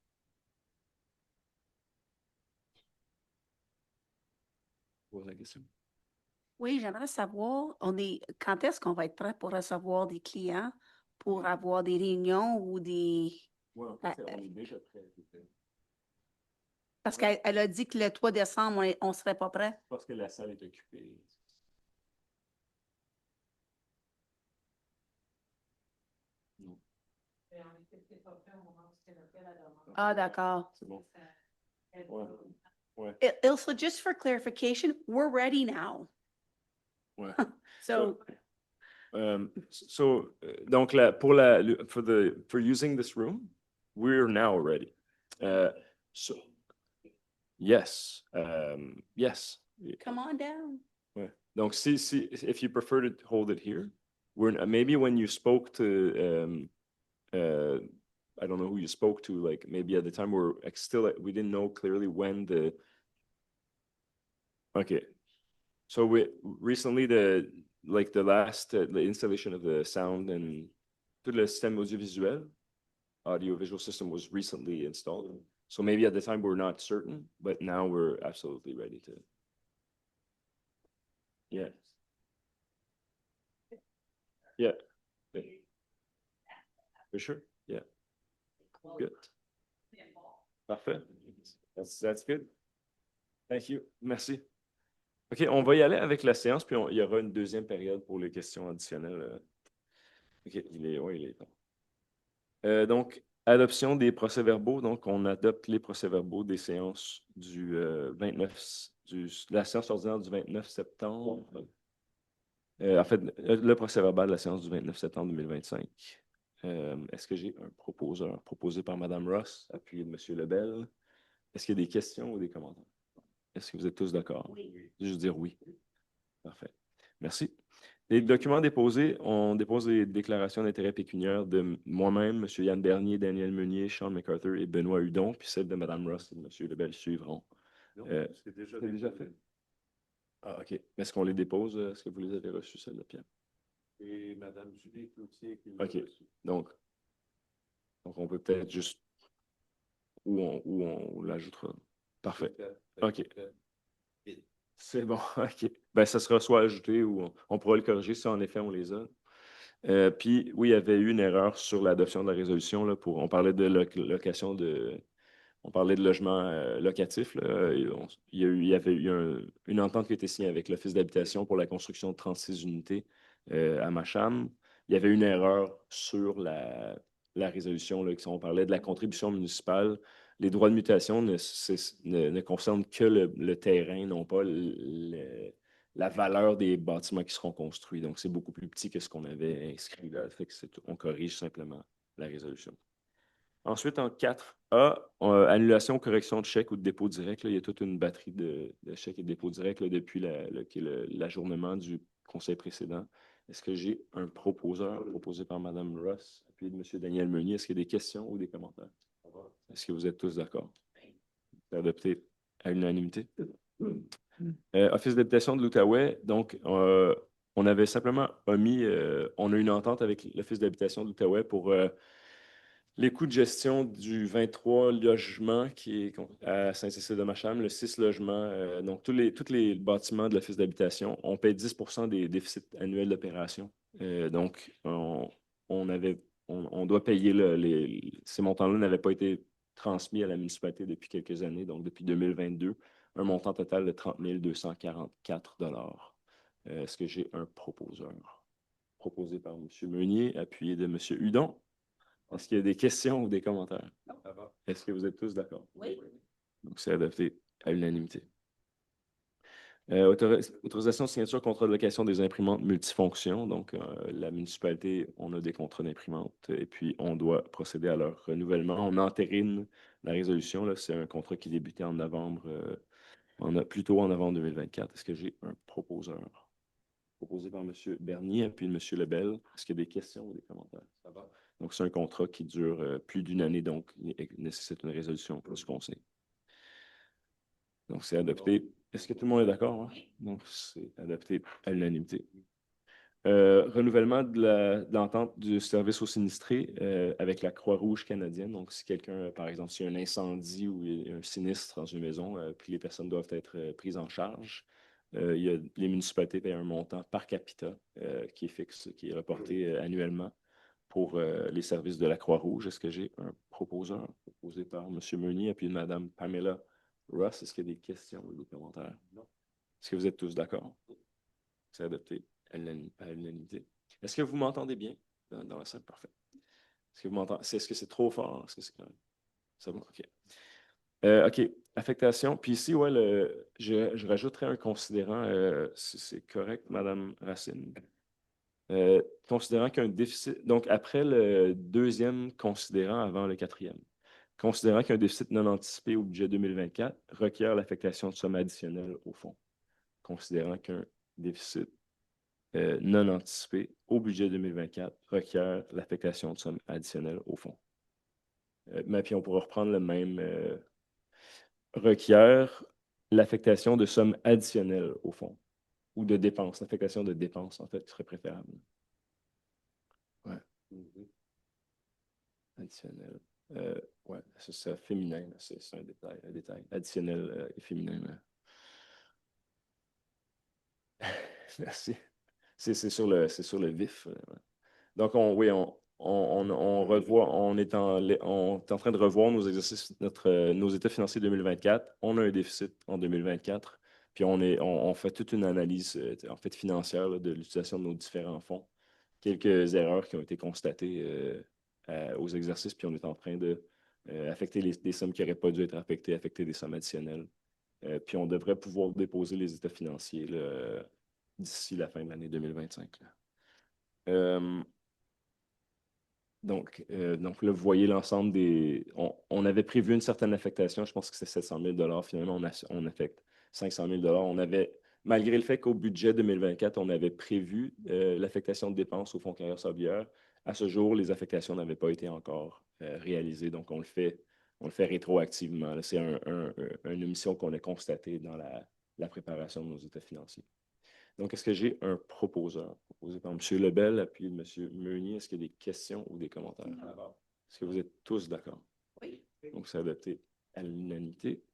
Oui, j'aimerais savoir, quand est-ce qu'on va être prêt pour recevoir des clients, pour avoir des réunions ou des... Oui, en fait, on est déjà prêt. Parce qu'elle a dit que le 3 décembre, on ne serait pas prêt. Parce que la salle est occupée. Non. Ah, d'accord. C'est bon. Ouais. Ouais. Ilse, just for clarification, we're ready now. Ouais. So, donc for using this room, we're now ready. So yes, yes. come on down. Ouais. Donc if you prefer to hold it here, maybe when you spoke to I don't know who you spoke to, like maybe at the time we didn't know clearly when okay. So recently the installation of the sound and tout le système audiovisuel, audio-visual system was recently installed. So maybe at the time we're not certain, but now we're absolutely ready to. Yeah. Yeah. For sure. Yeah. Good. Parfait. That's good. Thank you. Merci. OK, on va y aller avec la séance, puis il y aura une deuxième période pour les questions additionnelles. OK, il est temps. Donc, adoption des procès-verbaux. Donc, on adopte les procès-verbaux des séances du 29, de la séance ordinaire du 29 septembre. En fait, le procès-verbal de la séance du 29 septembre 2025. Est-ce que j'ai un proposeur proposé par Mme Ross, appuyé de M. Lebel? Est-ce qu'il y a des questions ou des commentaires? Est-ce que vous êtes tous d'accord? Oui. Juste dire oui. Parfait. Merci. Les documents déposés, on dépose les déclarations d'intérêt pécuniaire de moi-même, M. Yann Bernier, Daniel Meunier, Sean McArthur et Benoît Hudon, puis celles de Mme Ross et de M. Lebel suivront. Non, c'est déjà fait. Ah, OK. Est-ce qu'on les dépose? Est-ce que vous les avez reçus, celles-là, Pierre? Et Mme Julie Cloutier qui OK. Donc, on peut peut-être juste... Où on l'ajoutera. Parfait. OK. C'est bon, OK. Ben, ça sera soit ajouté ou on pourra le corriger si en effet on les a. Puis, oui, il y avait eu une erreur sur l'adoption de la résolution. Là, on parlait de location on parlait de logement locatif. Là. Il y avait eu une entente qui a été signée avec l'Office d'habitation pour la construction de 36 unités à Macham. Il y avait une erreur sur la résolution. Là, on parlait de la contribution municipale. Les droits de mutation ne concernent que le terrain, non pas la valeur des bâtiments qui seront construits. Donc, c'est beaucoup plus petit que ce qu'on avait inscrit là. Fait que on corrige simplement la résolution. Ensuite, en 4A, annulation, correction de chèque ou de dépôt direct. Là, il y a toute une batterie de chèques et de dépôts directs là, depuis l'ajournement du conseil précédent. Est-ce que j'ai un proposeur proposé par Mme Ross, puis de M. Daniel Meunier? Est-ce qu'il y a des questions ou des commentaires? Est-ce que vous êtes tous d'accord? C'est adopté à l'unanimité. Office d'habitation de l'Outaouais, donc on avait simplement omis, on a une entente avec l'Office d'habitation de l'Outaouais pour les coûts de gestion du 23 logements qui est à Saint-Cécile-de-Macham, le 6 logements, donc tous les bâtiments de l'Office d'habitation, on paie 10% des déficits annuels d'opération. Donc, on doit payer ces montants-là n'avaient pas été transmis à la municipalité depuis quelques années, donc depuis 2022, un montant total de 30 244 $. Est-ce que j'ai un proposeur? Proposé par M. Meunier, appuyé de M. Hudon. Est-ce qu'il y a des questions ou des commentaires? Non. Est-ce que vous êtes tous d'accord? Oui. Donc, c'est adopté à l'unanimité. Autorisation de signature contrat de location des imprimantes multifonctions. Donc, la municipalité, on a des contrats d'imprimantes et puis on doit procéder à leur renouvellement. On entérine la résolution. Là, c'est un contrat qui débutait en novembre, plutôt en novembre 2024. Est-ce que j'ai un proposeur? Proposé par M. Bernier et puis M. Lebel. Est-ce qu'il y a des questions ou des commentaires? Ça va. Donc, c'est un contrat qui dure plus d'une année, donc il nécessite une résolution pour ce conseil. Donc, c'est adopté. Est-ce que tout le monde est d'accord? Hein? Donc, c'est adopté à l'unanimité. Renouvellement de l'entente du service aux sinistrés avec la Croix-Rouge canadienne. Donc, si quelqu'un, par exemple, s'il y a un incendie ou un sinistre dans une maison, puis les personnes doivent être prises en charge, les municipalités payent un montant par capita qui est fixe, qui est reporté annuellement pour les services de la Croix-Rouge. Est-ce que j'ai un proposeur proposé par M. Meunier et puis Mme Pamela Ross? Est-ce qu'il y a des questions ou des commentaires? Non. Est-ce que vous êtes tous d'accord? C'est adopté à l'unanimité. Est-ce que vous m'entendez bien dans la salle? Parfait. Est-ce que vous m'entendez? Est-ce que c'est trop fort? Est-ce que c'est correct? C'est bon? OK. OK. Affectation. Puis ici, ouais, je rajouterais un considérant, si c'est correct, Mme Racine. Considérant qu'un déficit, donc après le deuxième considérant avant le quatrième, considérant qu'un déficit non anticipé au budget 2024 requiert l'affectation de sommes additionnelles au fonds. Considérant qu'un déficit non anticipé au budget 2024 requiert l'affectation de sommes additionnelles au fonds. Mais puis on pourra reprendre le même requiert l'affectation de sommes additionnelles au fonds ou de dépenses, l'affectation de dépenses en fait serait préférable. Ouais. Additionnel. Ouais, c'est féminin, c'est un détail. Additionnel et féminin. Merci. C'est sur le vif. Ouais. Donc, oui, on revoit, on est en train de revoir nos exercices, nos états financiers 2024. On a un déficit en 2024, puis on fait toute une analyse en fait, financière là, de l'utilisation de nos différents fonds. Quelques erreurs qui ont été constatées aux exercices, puis on est en train de affecter des sommes qui n'auraient pas dû être affecter des sommes additionnelles. Puis on devrait pouvoir déposer les états financiers là, d'ici la fin de l'année 2025. Donc là, vous voyez l'ensemble des... On avait prévu une certaine affectation, je pense que c'est 700 000 finalement, on affecte 500 000 On avait, malgré le fait qu'au budget 2024, on avait prévu l'affectation de dépenses au Fonds carrière sablière, à ce jour, les affectations n'avaient pas été encore réalisées, donc on le fait rétroactivement. C'est une omission qu'on a constatée dans la préparation de nos états financiers. Donc, est-ce que j'ai un proposeur proposé par M. Lebel puis M. Meunier? Est-ce qu'il y a des questions ou des commentaires? Est-ce que vous êtes tous d'accord? Oui. Donc, c'est adopté à l'unanimité.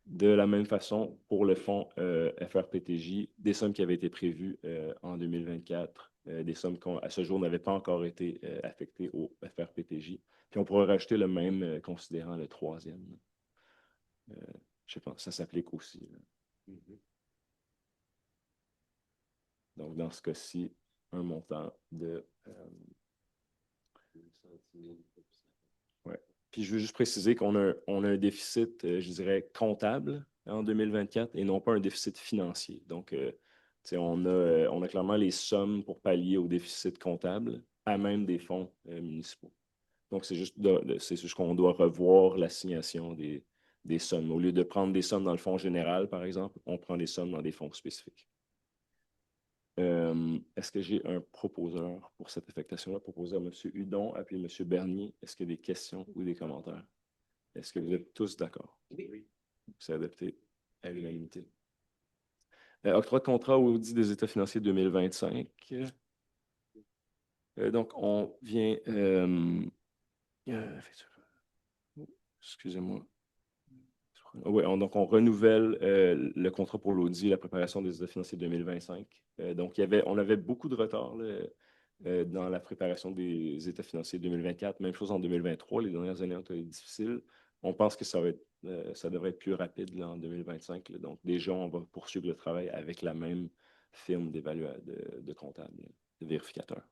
De la même façon, pour le fonds FRPTJ, des sommes qui avaient été prévues en 2024, des sommes qui, à ce jour, n'avaient pas encore été affectées au FRPTJ. Puis, on pourrait rajouter le même considérant le troisième. Je sais pas, ça s'applique aussi. Donc, dans ce cas-ci, un montant de... Ouais. Puis, je veux juste préciser qu'on a un déficit, je dirais, comptable en 2024 et non pas un déficit financier. Donc, on a clairement les sommes pour pallier au déficit comptable à même des fonds municipaux. Donc, c'est juste qu'on doit revoir l'assignation des sommes. Au lieu de prendre des sommes dans le fonds général, par exemple, on prend des sommes dans des fonds spécifiques. Est-ce que j'ai un proposeur pour cette affectation-là? Proposeur M. Hudon, puis M. Bernier. Est-ce qu'il y a des questions ou des commentaires? Est-ce que vous êtes tous d'accord? Oui. C'est adopté à l'unanimité. Octroi de contrat au audit des états financiers 2025. Donc, on vient... excusez-moi. Oui, donc on renouvelle le contrat pour l'audit, la préparation des états financiers 2025. Donc, on avait beaucoup de retard là, dans la préparation des états financiers 2024. Même chose en 2023. Les dernières années ont été difficiles. On pense que ça devrait être plus rapide là, en 2025. Là. Donc, déjà, on va poursuivre le travail avec la même firme de comptables, de vérificateurs.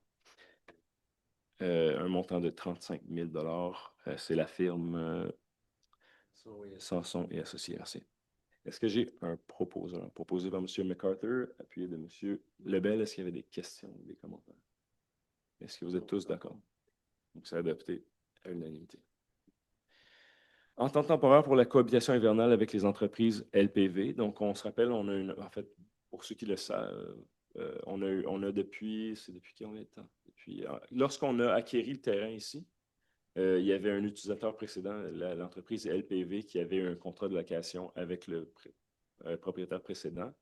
Un montant de 35 000 c'est la firme Sanson et Associés RC. Est-ce que j'ai un proposeur? Proposé par M. MacArthur, appuyé de M. Lebel. Est-ce qu'il y avait des questions ou des commentaires? Est-ce que vous êtes tous d'accord? Donc, c'est adopté à l'unanimité. Entente temporaire pour la cohabitation hivernale avec les entreprises LPV. Donc, on se rappelle, on a en fait, pour ceux qui le savent, on a depuis, c'est depuis combien de temps? Lorsqu'on a acquéri le terrain ici, il y avait un utilisateur précédent, l'entreprise LPV, qui avait un contrat de location avec le propriétaire précédent.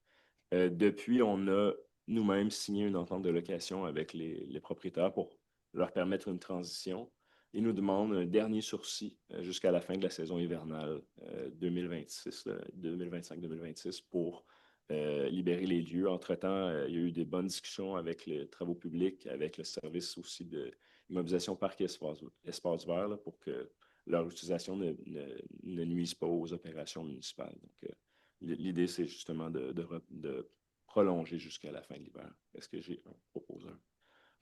Depuis, on a nous-mêmes signé une entente de location avec les propriétaires pour leur permettre une transition. Ils nous demandent un dernier sursis jusqu'à la fin de la saison hivernale 2025-2026 pour libérer les lieux. Entre-temps, il y a eu des bonnes discussions avec les travaux publics, avec le service aussi de immobilisation parc et espace vert là, pour que leur utilisation ne nuise pas aux opérations municipales. Donc, l'idée, c'est justement de prolonger jusqu'à la fin de l'hiver. Est-ce que j'ai un proposeur?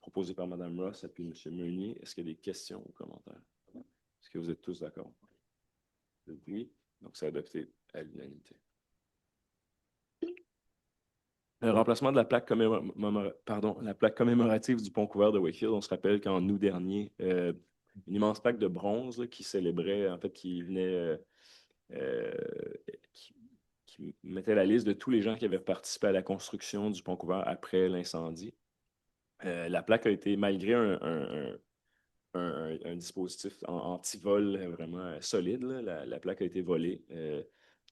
Proposé par Mme Ross et puis M. Meunier. Est-ce qu'il y a des questions ou commentaires? Est-ce que vous êtes tous d'accord? Oui. Donc, c'est adopté à l'unanimité. Le remplacement de la plaque, la plaque commémorative du pont couvert de Wakefield. On se rappelle qu'en août dernier, une immense plaque de bronze là, qui célébrait, en fait, qui venait, qui mettait la liste de tous les gens qui avaient participé à la construction du pont couvert après l'incendie. La plaque a été, malgré un dispositif anti-vol vraiment solide, là, la plaque a été volée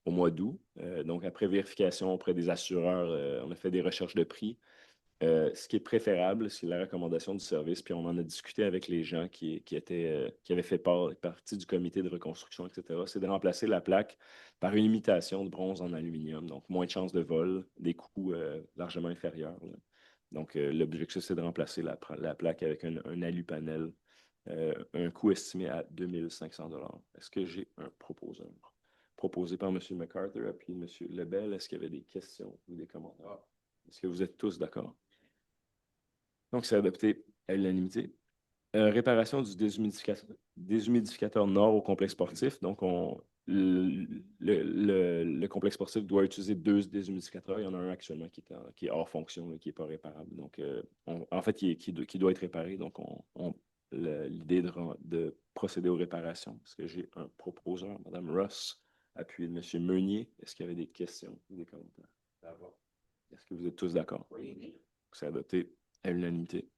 au mois d'août. Donc, après vérification auprès des assureurs, on a fait des recherches de prix. Ce qui est préférable, c'est la recommandation du service, puis on en a discuté avec les gens qui avaient fait partie du comité de reconstruction, etc. C'est de remplacer la plaque par une imitation de bronze en aluminium, donc moins de chances de vol, des coûts largement inférieurs, là. Donc, l'objectif, c'est de remplacer la plaque avec un alupanel, un coût estimé à 2 500 $. Est-ce que j'ai un proposeur? Proposé par M. MacArthur, puis M. Lebel. Est-ce qu'il y avait des questions ou des commentaires? Est-ce que vous êtes tous d'accord? Donc, c'est adopté à l'unanimité. Réparation du déshumidificateur nord au complexe sportif. Donc, le complexe sportif doit utiliser 2 déshumidificateurs. Il y en a un actuellement qui est hors fonction, là, qui n'est pas réparable. Donc, en fait, qui doit être réparé. Donc, l'idée de procéder aux réparations. Est-ce que j'ai un proposeur? Mme Ross, appuyé de M. Meunier. Est-ce qu'il y avait des questions ou des commentaires? Est-ce que vous êtes tous d'accord? Oui. C'est adopté à l'unanimité.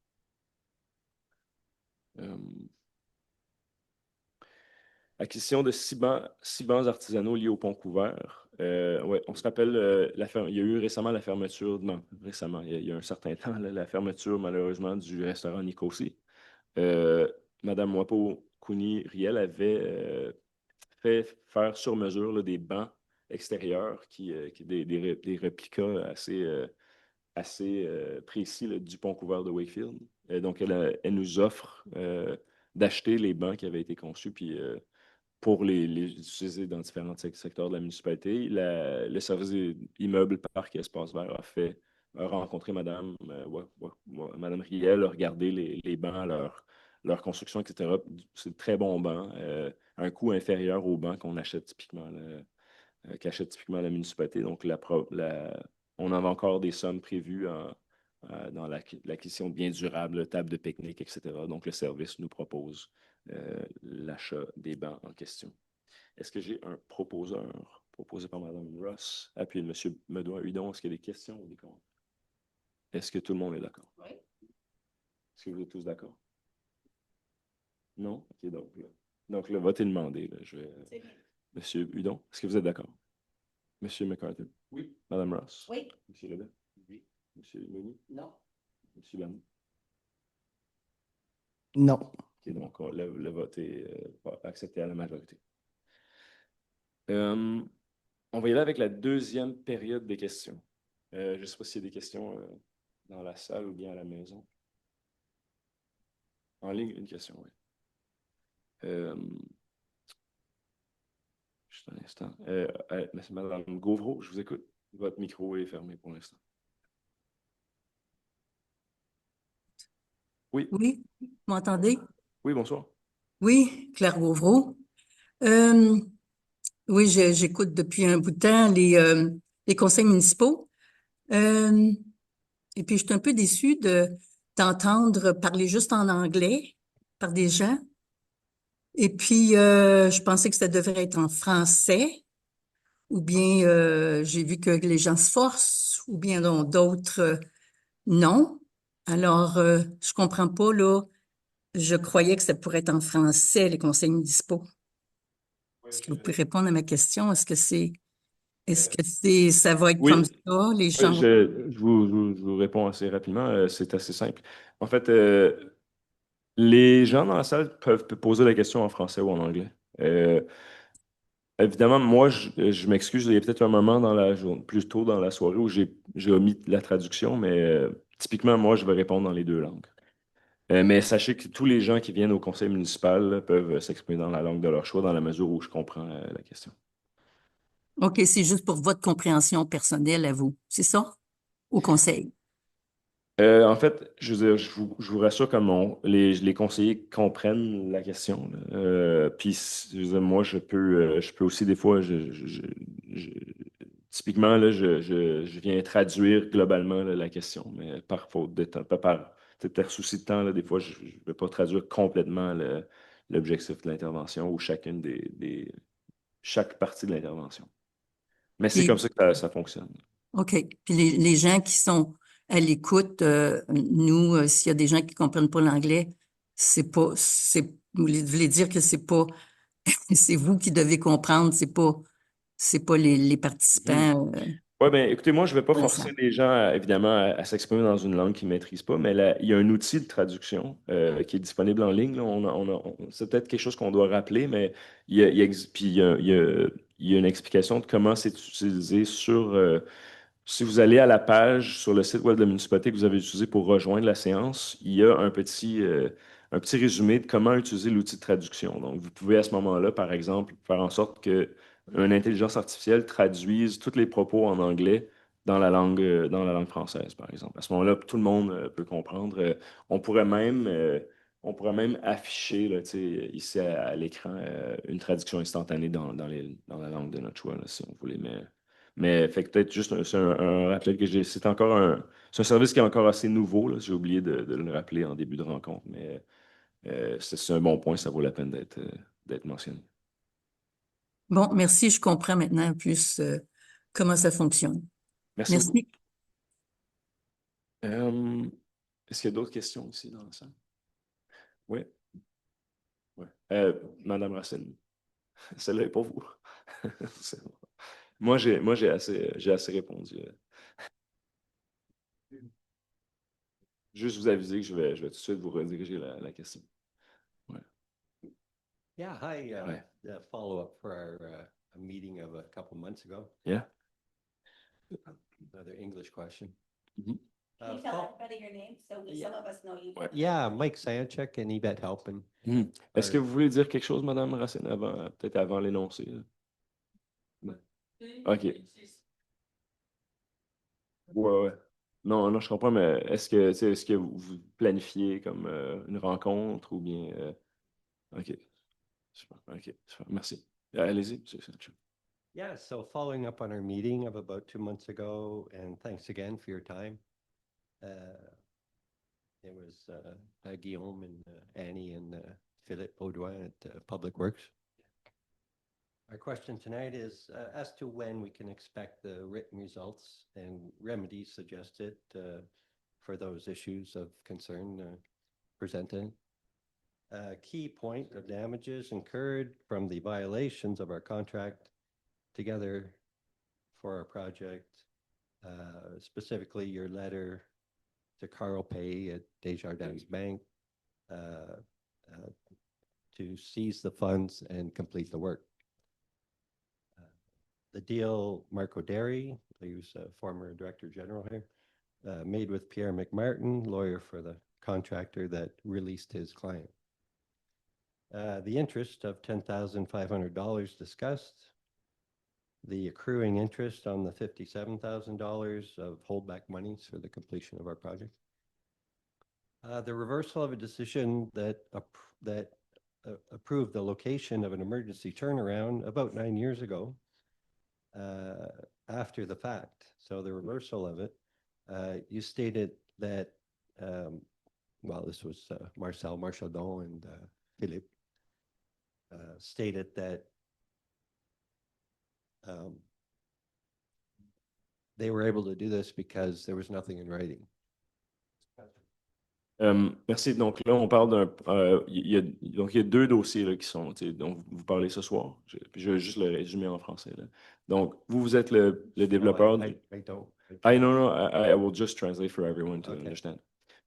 Acquisition de 6 bancs artisanaux liés au pont couvert. Ouais, on se rappelle, il y a eu récemment la fermeture, non, récemment, il y a un certain temps, là, la fermeture malheureusement du restaurant Nicosie. Mme Wapo Kouni Riel avait fait faire sur mesure là, des bancs extérieurs, des réplicas assez précis là, du pont couvert de Wakefield. Donc, elle nous offre d'acheter les bancs qui avaient été conçus, puis pour les utiliser dans différents secteurs de la municipalité. Le service des immeubles, parc et espace vert a rencontré Mme Riel, a regardé les bancs, leur construction, etc. C'est de très bons bancs, un coût inférieur aux bancs qu'on achète typiquement, qu'achète typiquement la municipalité. Donc, on avait encore des sommes prévues dans l'acquisition de biens durables, tables de pique-nique, etc. Donc, le service nous propose l'achat des bancs en question. Est-ce que j'ai un proposeur proposé par Mme Ross, appuyé de M. Medois-Hudon? Est-ce qu'il y a des questions ou des commentaires? Est-ce que tout le monde est d'accord? Oui. Est-ce que vous êtes tous d'accord? Non? OK, donc le vote est demandé. Là. Monsieur Hudon, est-ce que vous êtes d'accord? Monsieur MacArthur? Oui. Mme Ross? Oui. Monsieur Lebel? Oui. Monsieur Meunier? Non. Monsieur Bernier? Non. OK, donc le vote est accepté à la majorité. On va y aller avec la deuxième période des questions. Je ne sais pas s'il y a des questions dans la salle ou bien à la maison. En ligne, une question, oui. Juste un instant. Madame Gauvreau, je vous écoute. Votre micro est fermé pour l'instant. Oui. Oui, vous m'entendez? Oui, bonsoir. Oui, Claire Gauvreau. Oui, j'écoute depuis un bout de temps les conseils municipaux. Et puis, je suis un peu déçue d'entendre parler juste en anglais par des gens. Et puis, je pensais que ça devrait être en français, ou bien j'ai vu que les gens se forcent, ou bien d'autres non. Alors, je comprends pas, là. Je croyais que ça pourrait être en français, les conseils municipaux. Est-ce que vous pouvez répondre à ma question? Ça va être comme Oui, ça, les oui, gens je vous réponds assez rapidement. C'est assez simple. En fait, les gens dans la salle peuvent poser la question en français ou en anglais. Évidemment, moi, je m'excuse, il y a peut-être un moment dans la journée, plus tôt dans la soirée où j'ai omis la traduction, mais typiquement, moi, je vais répondre dans les deux langues. Mais sachez que tous les gens qui viennent au conseil municipal là, peuvent s'exprimer dans la langue de leur choix dans la mesure où je comprends la question. OK, c'est juste pour votre compréhension personnelle à vous, c'est ça? Au conseil. En fait, je veux dire, je vous rassure que les conseillers comprennent la question, là. Puis, je veux dire, moi, je peux aussi des fois, typiquement, là, je viens traduire globalement là, la question, mais par faute de temps, pas par peut-être souci de temps, là, des fois, je ne vais pas traduire complètement l'objectif de l'intervention ou chaque partie de l'intervention. Mais c'est Puis, comme ça que ça fonctionne. OK. Puis les gens qui sont à l'écoute, nous, s'il y a des gens qui comprennent pas l'anglais, vous voulez dire que c'est pas, c'est vous qui devez comprendre, c'est pas les participants. Oui, bien, écoutez, moi, je ne vais pas Dans la forcer salle. les gens, évidemment, à s'exprimer dans une langue qu'ils ne maîtrisent pas, mais il y a un outil de traduction qui est disponible en ligne, là. C'est peut-être quelque chose qu'on doit rappeler, mais puis il y a une explication de comment c'est utilisé si vous allez à la page sur le site web de la municipalité que vous avez utilisé pour rejoindre la séance, il y a un petit résumé de comment utiliser l'outil de traduction. Donc, vous pouvez à ce moment-là, par exemple, faire en sorte que une intelligence artificielle traduise tous les propos en anglais dans la langue française, par exemple. À ce moment-là, tout le monde peut comprendre. On pourrait même, euh, on pourrait même afficher là, tu sais, ici à l'écran une traduction instantanée dans la langue de notre choix, là, si on voulait. Mais fait que peut-être juste c'est un rappel que c'est un service qui est encore assez nouveau, là. J'ai oublié de le rappeler en début de rencontre, mais c'est un bon point, ça vaut la peine d'être mentionné. Bon, merci, je comprends maintenant plus comment ça fonctionne. Merci beaucoup. Merci. Est-ce qu'il y a d'autres questions ici dans la salle? Oui. Ouais. Madame Racine, celle-là est pour vous. C'est bon. Moi, j'ai assez répondu. Juste vous aviser que je vais tout de suite vous rediriger la question. Ouais. Yeah, hi. Ouais. Follow-up for our a meeting of a couple months ago. Yeah. Another English question. Mhm. Can you tell everybody your name so some of us know you? Ouais. Yeah, Mike Sanchuk and Yvette Halpin. Est-ce que vous voulez dire quelque chose, Madame Racine, peut-être avant l'énoncé? Là? OK. Ouais, ouais. Non, non, je comprends, mais est-ce que vous planifiez comme une rencontre ou bien. OK. Super. OK. Super. Merci. Allez-y, monsieur Sancho. Yeah, so following up on our meeting of about 2 months ago, and thanks again for your time. It was Guillaume and Annie and Philippe Baudouin at Public Works. Our question tonight is as to when we can expect the written results and remedies suggested for those issues of concern presented. Key point of damages incurred from the violations of our contract together for our project, specifically your letter to Carl Pay at Desjardins Bank to seize the funds and complete the work. The deal Marco Derry, who's a former Director General here, made with Pierre McMartin, lawyer for the contractor that released his client. The interest of $10,500 discussed, the accruing interest on the $57,000 of holdback monies for the completion of our project. The reversal of a decision that approved the location of an emergency turnaround about 9 years ago, after the fact. So the reversal of it, you stated that, well, this was Marcel Marchaldon and Philippe, stated that they were able to do this because there was nothing in writing. Merci. Donc là, on parle donc il y a deux dossiers là, qui sont, dont vous parlez ce soir. Puis je vais juste le résumer en français. Là. Donc, vous êtes le développeur. No, I don't. I will just translate for everyone to Okay. understand.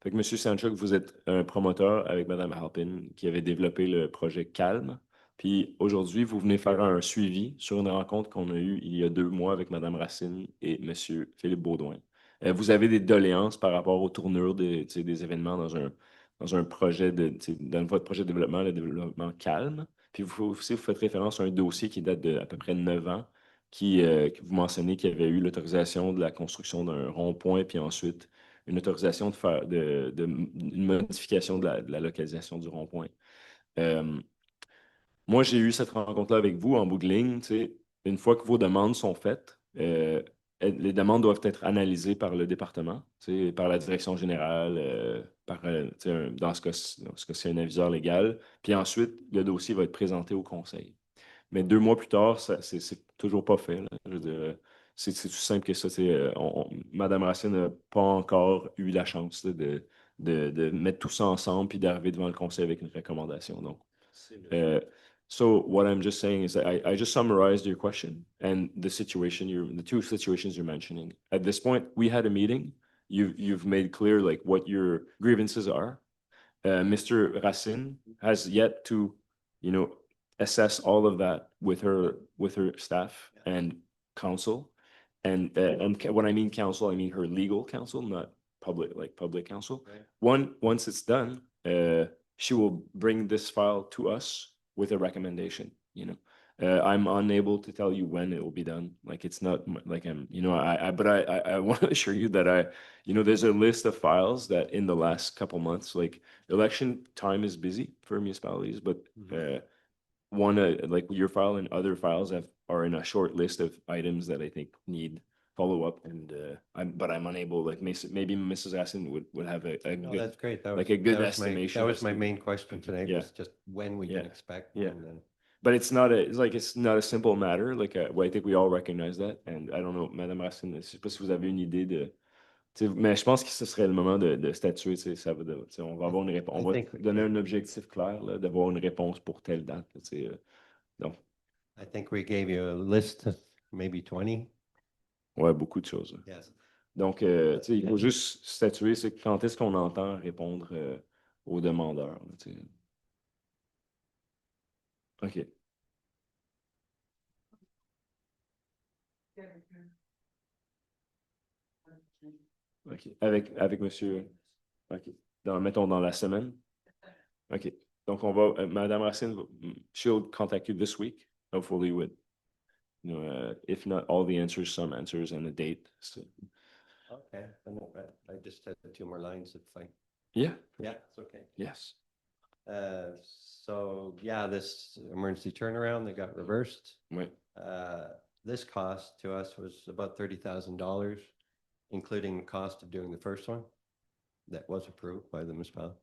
Fait que M. Sanchuk, vous êtes un promoteur avec Mme Halpin qui avait développé le projet Calme. Puis aujourd'hui, vous venez faire un suivi sur une rencontre qu'on a eue il y a 2 mois avec Mme Racine et M. Philippe Baudouin. Vous avez des doléances par rapport aux tournures des événements dans un projet dans votre projet de développement, le développement Calme. Puis vous faites référence à un dossier qui date d'à peu près 9 ans, que vous mentionnez qu'il y avait eu l'autorisation de la construction d'un rond-point, puis ensuite une autorisation de faire une modification de la localisation du rond-point. Moi, j'ai eu cette rencontre-là avec vous en bout de ligne. Une fois que vos demandes sont faites, les demandes doivent être analysées par le département, par la direction générale, dans ce cas-ci, un aviseur légal. Puis ensuite, le dossier va être présenté au conseil. Mais 2 mois plus tard, c'est toujours pas fait. Là. Je veux dire, c'est tout simple que ça. Mme Racine n'a pas encore eu la chance là, de mettre tout ça ensemble puis d'arriver devant le conseil avec une recommandation. Donc, so what I'm just saying is that I just summarized your question and the two situations you're mentioning. At this point, we had a meeting. You've made clear like what your grievances are. Mr. Racine has yet to, assess all of that with her staff and counsel. And when I mean counsel, I mean her legal counsel, not public counsel. Right. Once it's done, she will bring this file to us with a recommendation. I'm unable to tell you when it will be done. Like it's not like but I want to assure you that there's a list of files that in the last couple months, like election time is busy for municipalities, but one like your file and other files are in a short list of items that I think need follow up, and I'm unable. Like maybe Mrs. Aston would have a No, good, that's great. a good estimation. That was my main question today. Yeah. Was just when we can expect. Yeah. And then, But it's not a simple matter. I think we all recognize that. And I don't know, Madame Racine, je sais pas si vous avez une idée mais je pense que ce serait le moment de statuer. On va avoir une réponse. On va donner un objectif clair, là, d'avoir une réponse pour telle date. Donc. I think we gave you a list of maybe 20. Ouais, beaucoup de choses. Yes. Donc, il faut juste statuer, c'est quand est-ce qu'on entend répondre aux demandeurs. OK. OK. Avec monsieur. OK. Mettons dans la semaine. OK. Donc, Madame Racine, she'll contact you this week, hopefully with, if not all the answers, some answers and a date. So. Okay. I just had 2 more lines. It's fine. Yeah. Yeah, it's okay. Yes. So yeah, this emergency turnaround that got reversed. Right. This cost to us was about $30,000, including the cost of doing the first one that was approved by the municipality.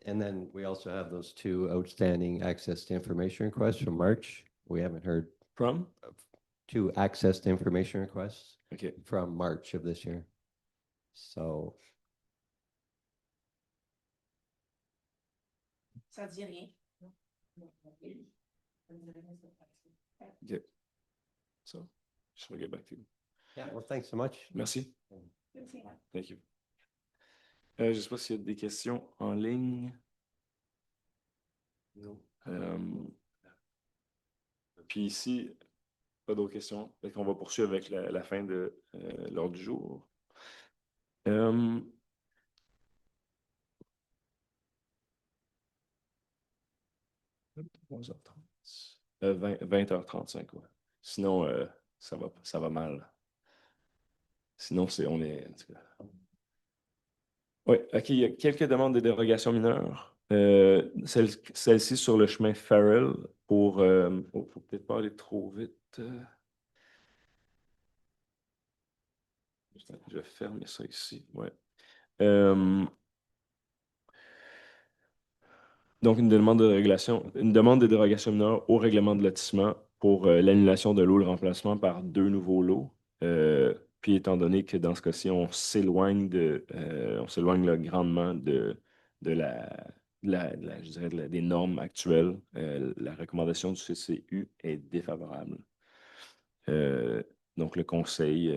And then we also have those 2 outstanding access to information requests from March. We haven't heard from 2 access to information requests. Okay. From March of this year. So. Ça dit rien. Okay. So, shall I get back to you? Yeah, well, thanks so much. Merci. Thank you. Je ne sais pas s'il y a des questions en ligne. Puis ici, pas d'autres questions. Fait qu'on va poursuivre avec la fin de l'ordre du jour. 20h35, ouais. Sinon, ça va mal. Sinon, on est... En tout cas. Oui, OK, il y a quelques demandes de dérogation mineures. Celle-ci sur le chemin Farrell pour... faut peut-être pas aller trop vite. Je vais fermer ça ici. Ouais. Donc, une demande de dérogation mineure au règlement de lotissement pour l'annulation de l'eau, le remplacement par 2 nouveaux lots. Puis, étant donné que dans ce cas-ci, on s'éloigne là, grandement je dirais des normes actuelles, la recommandation du CCU est défavorable. Donc, le conseil,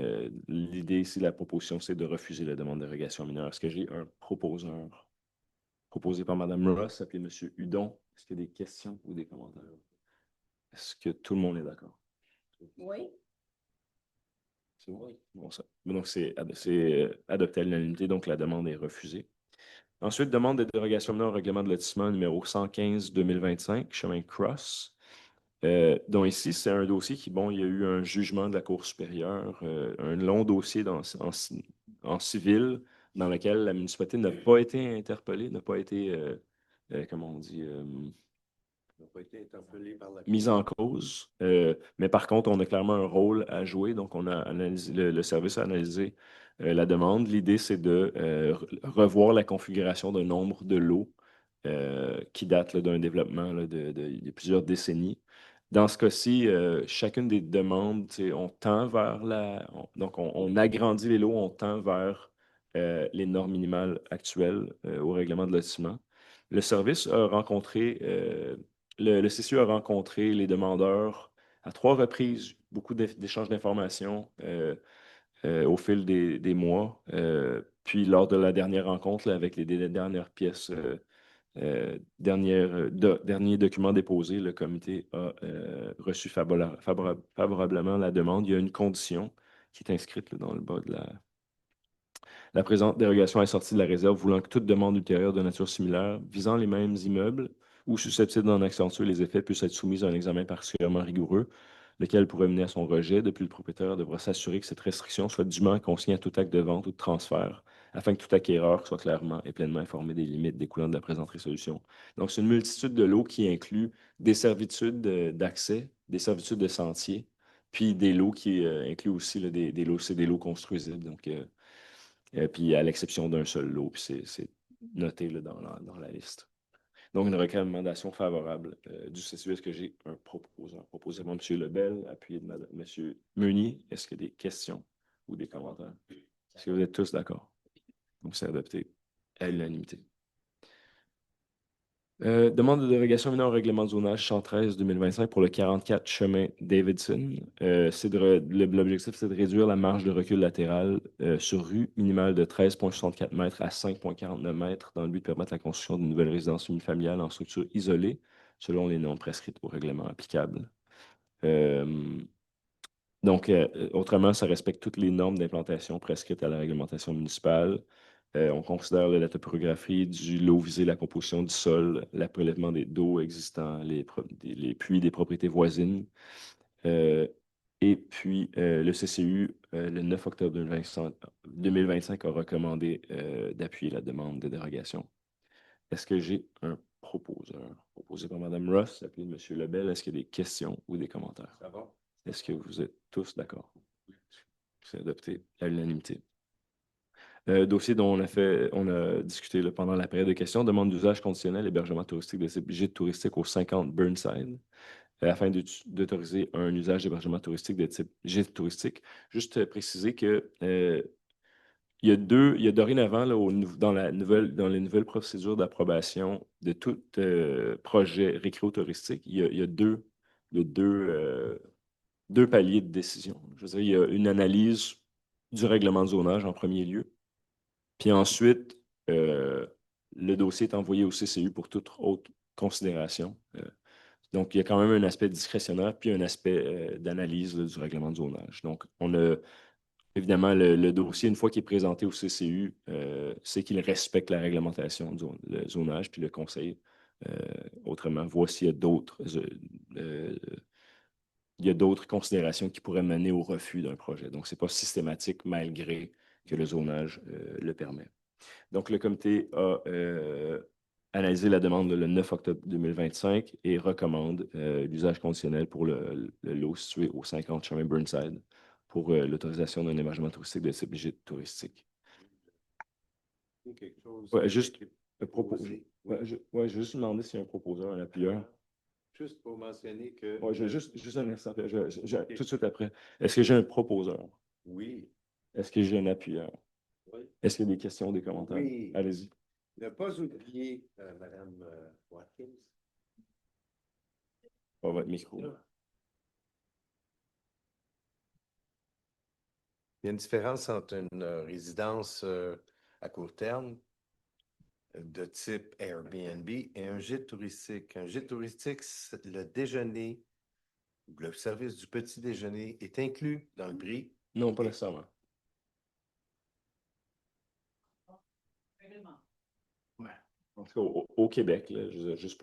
l'idée ici, la proposition, c'est de refuser la demande de dérogation mineure. Est-ce que j'ai un proposeur? Proposé par Mme Ross, appelé M. Hudon. Est-ce qu'il y a des questions ou des commentaires? Est-ce que tout le monde est d'accord? Oui. C'est bon? Bon, ça. Donc, c'est adopté à l'unanimité, donc la demande est refusée. Ensuite, demande de dérogation mineure au règlement de lotissement numéro 115-2025, chemin Cross. Donc ici, c'est un dossier qui, bon, il y a eu un jugement de la Cour supérieure, un long dossier en civil dans lequel la municipalité n'a pas été interpellée, n'a pas été, comment on dit, n'a pas été interpellé par la mise en cause. Mais par contre, on a clairement un rôle à jouer. Donc, on a analysé, le service a analysé la demande. L'idée, c'est de revoir la configuration d'un nombre de lots qui date là, d'un développement là, de plusieurs décennies. Dans ce cas-ci, chacune des demandes, on tend vers donc, on agrandit les lots, on tend vers les normes minimales actuelles au règlement de lotissement. Le service a rencontré, le CCU a rencontré les demandeurs à 3 reprises, beaucoup d'échanges d'informations au fil des mois. Puis, lors de la dernière rencontre là, avec les dernières pièces dernier document déposé, le comité a reçu favorablement la demande. Il y a une condition qui est inscrite là, dans le bas de la présente dérogation est sortie de la réserve, voulant que toute demande ultérieure de nature similaire visant les mêmes immeubles ou susceptibles d'en accentuer les effets puisse être soumise à un examen particulièrement rigoureux, lequel pourrait mener à son rejet. Depuis, le propriétaire devra s'assurer que cette restriction soit dûment consignée à tout acte de vente ou de transfert, afin que tout acquéreur soit clairement et pleinement informé des limites découlant de la présente résolution. Donc, c'est une multitude de lots qui inclut des servitudes d'accès, des servitudes de sentier, puis des lots qui incluent aussi là, des lots, c'est des lots construisibles. Donc, puis à l'exception d'un seul lot, puis c'est noté là, dans la liste. Donc, une recommandation favorable du CCU. Est-ce que j'ai un proposant? Proposé par M. Lebel, appuyé de M. Meunier. Est-ce qu'il y a des questions ou des commentaires? Est-ce que vous êtes tous d'accord? Donc, c'est adopté à l'unanimité. Demande de dérogation mineure au règlement de zonage 113-2025 pour le 44 chemin Davidson. L'objectif, c'est de réduire la marge de recul latérale sur rue minimale de 13,64 mètres à 5,49 mètres dans le but de permettre la construction d'une nouvelle résidence unifamiliale en structure isolée selon les normes prescrites au règlement applicable. Donc, autrement, ça respecte toutes les normes d'implantation prescrites à la réglementation municipale. On considère la topographie du lot visé, la composition du sol, le prélèvement des d'eau existants, les puits des propriétés voisines. Et puis, le CCU, le 9 octobre 2025, a recommandé d'appuyer la demande de dérogation. Est-ce que j'ai un proposeur? Proposé par Mme Ross, appelé M. Lebel. Est-ce qu'il y a des questions ou des commentaires? Ça va? Est-ce que vous êtes tous d'accord? C'est adopté à l'unanimité. Dossier dont on a discuté là, pendant la période de questions, demande d'usage conditionnel, hébergement touristique de type gîte touristique au 50 Burnside, afin d'autoriser un usage d'hébergement touristique de type gîte touristique. Juste préciser que il y a dorénavant, là, dans les nouvelles procédures d'approbation de tout projet récréotouristique, il y a deux paliers de décision. Je veux dire, il y a une analyse du règlement de zonage en premier lieu. Puis ensuite, le dossier est envoyé au CCU pour toute autre considération. Donc, il y a quand même un aspect discrétionnaire puis un aspect d'analyse du règlement de zonage. Donc, on a évidemment le dossier, une fois qu'il est présenté au CCU, c'est qu'il respecte la réglementation du zonage, puis le conseil, autrement, voit s'il y a d'autres considérations qui pourraient mener au refus d'un projet. Donc, ce n'est pas systématique malgré que le zonage le permet. Donc, le comité a analysé la demande le 9 octobre 2025 et recommande l'usage conditionnel pour le lot situé au 50 chemin Burnside pour l'autorisation d'un hébergement touristique de type gîte touristique. Quelque chose Ouais, qui juste est proposer. proposé. Ouais, je vais juste demander s'il y a un proposeur, un appuyeur. Juste pour mentionner que... Ouais, juste un instant, tout de suite après. Est-ce que j'ai un proposeur? Oui. Est-ce que j'ai un appuyeur? Oui. Est-ce qu'il y a des questions, des commentaires? Oui. Allez-y. Ne pas oublier Mme Watkins. Pas votre micro. Il y a une différence entre une résidence à court terme de type Airbnb et un gîte touristique. Un gîte touristique, le déjeuner, le service du petit déjeuner est inclus dans le prix. Non, pas nécessairement. Ouais. En tout cas, au Québec, là, juste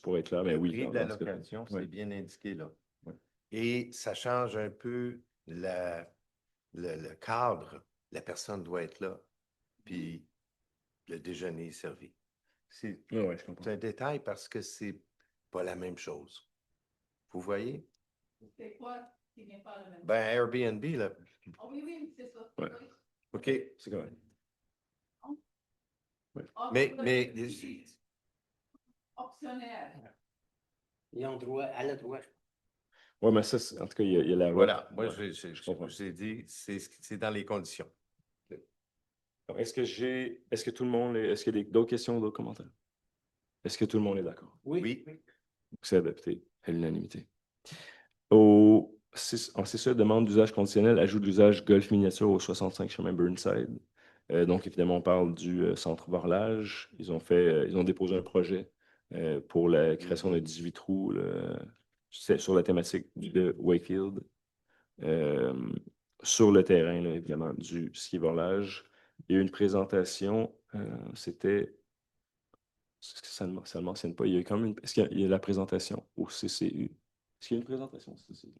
pour être clair, mais Le oui. prix de la location, c'est ouais. bien indiqué là. Ouais. Et ça change un peu le cadre. La personne doit être là. Puis le déjeuner est servi. C'est Ouais, je comprends. un détail parce que c'est pas la même chose. Vous voyez? C'est quoi qui n'est pas le même? Ben, Airbnb, là. Ah oui, c'est ça. Ouais. Oui. OK. C'est correct. Ouais. Ah, Mais optionnel. Ils ont droit, à le droit. Oui, mais ça, en tout cas, il y a la loi. voilà, moi, Ouais, je comprends. j'ai dit, c'est dans les conditions. Donc, est-ce que tout le monde est-ce qu'il y a d'autres questions ou d'autres commentaires? Est-ce que tout le monde est d'accord? Oui. C'est adopté à l'unanimité. En C.C.E. demande d'usage conditionnel, ajout d'usage golf miniature au 65 chemin Burnside. Donc, évidemment, on parle du centre Vorlage. Ils ont déposé un projet pour la création de 18 trous sur la thématique de Wakefield. Sur le terrain, là, évidemment, du ski Vorlage. Il y a eu une présentation, c'était... Est-ce que ça ne le mentionne pas? Il y a quand même Est-ce qu'il y a la présentation au CCU? Est-ce qu'il y a une présentation au CCU?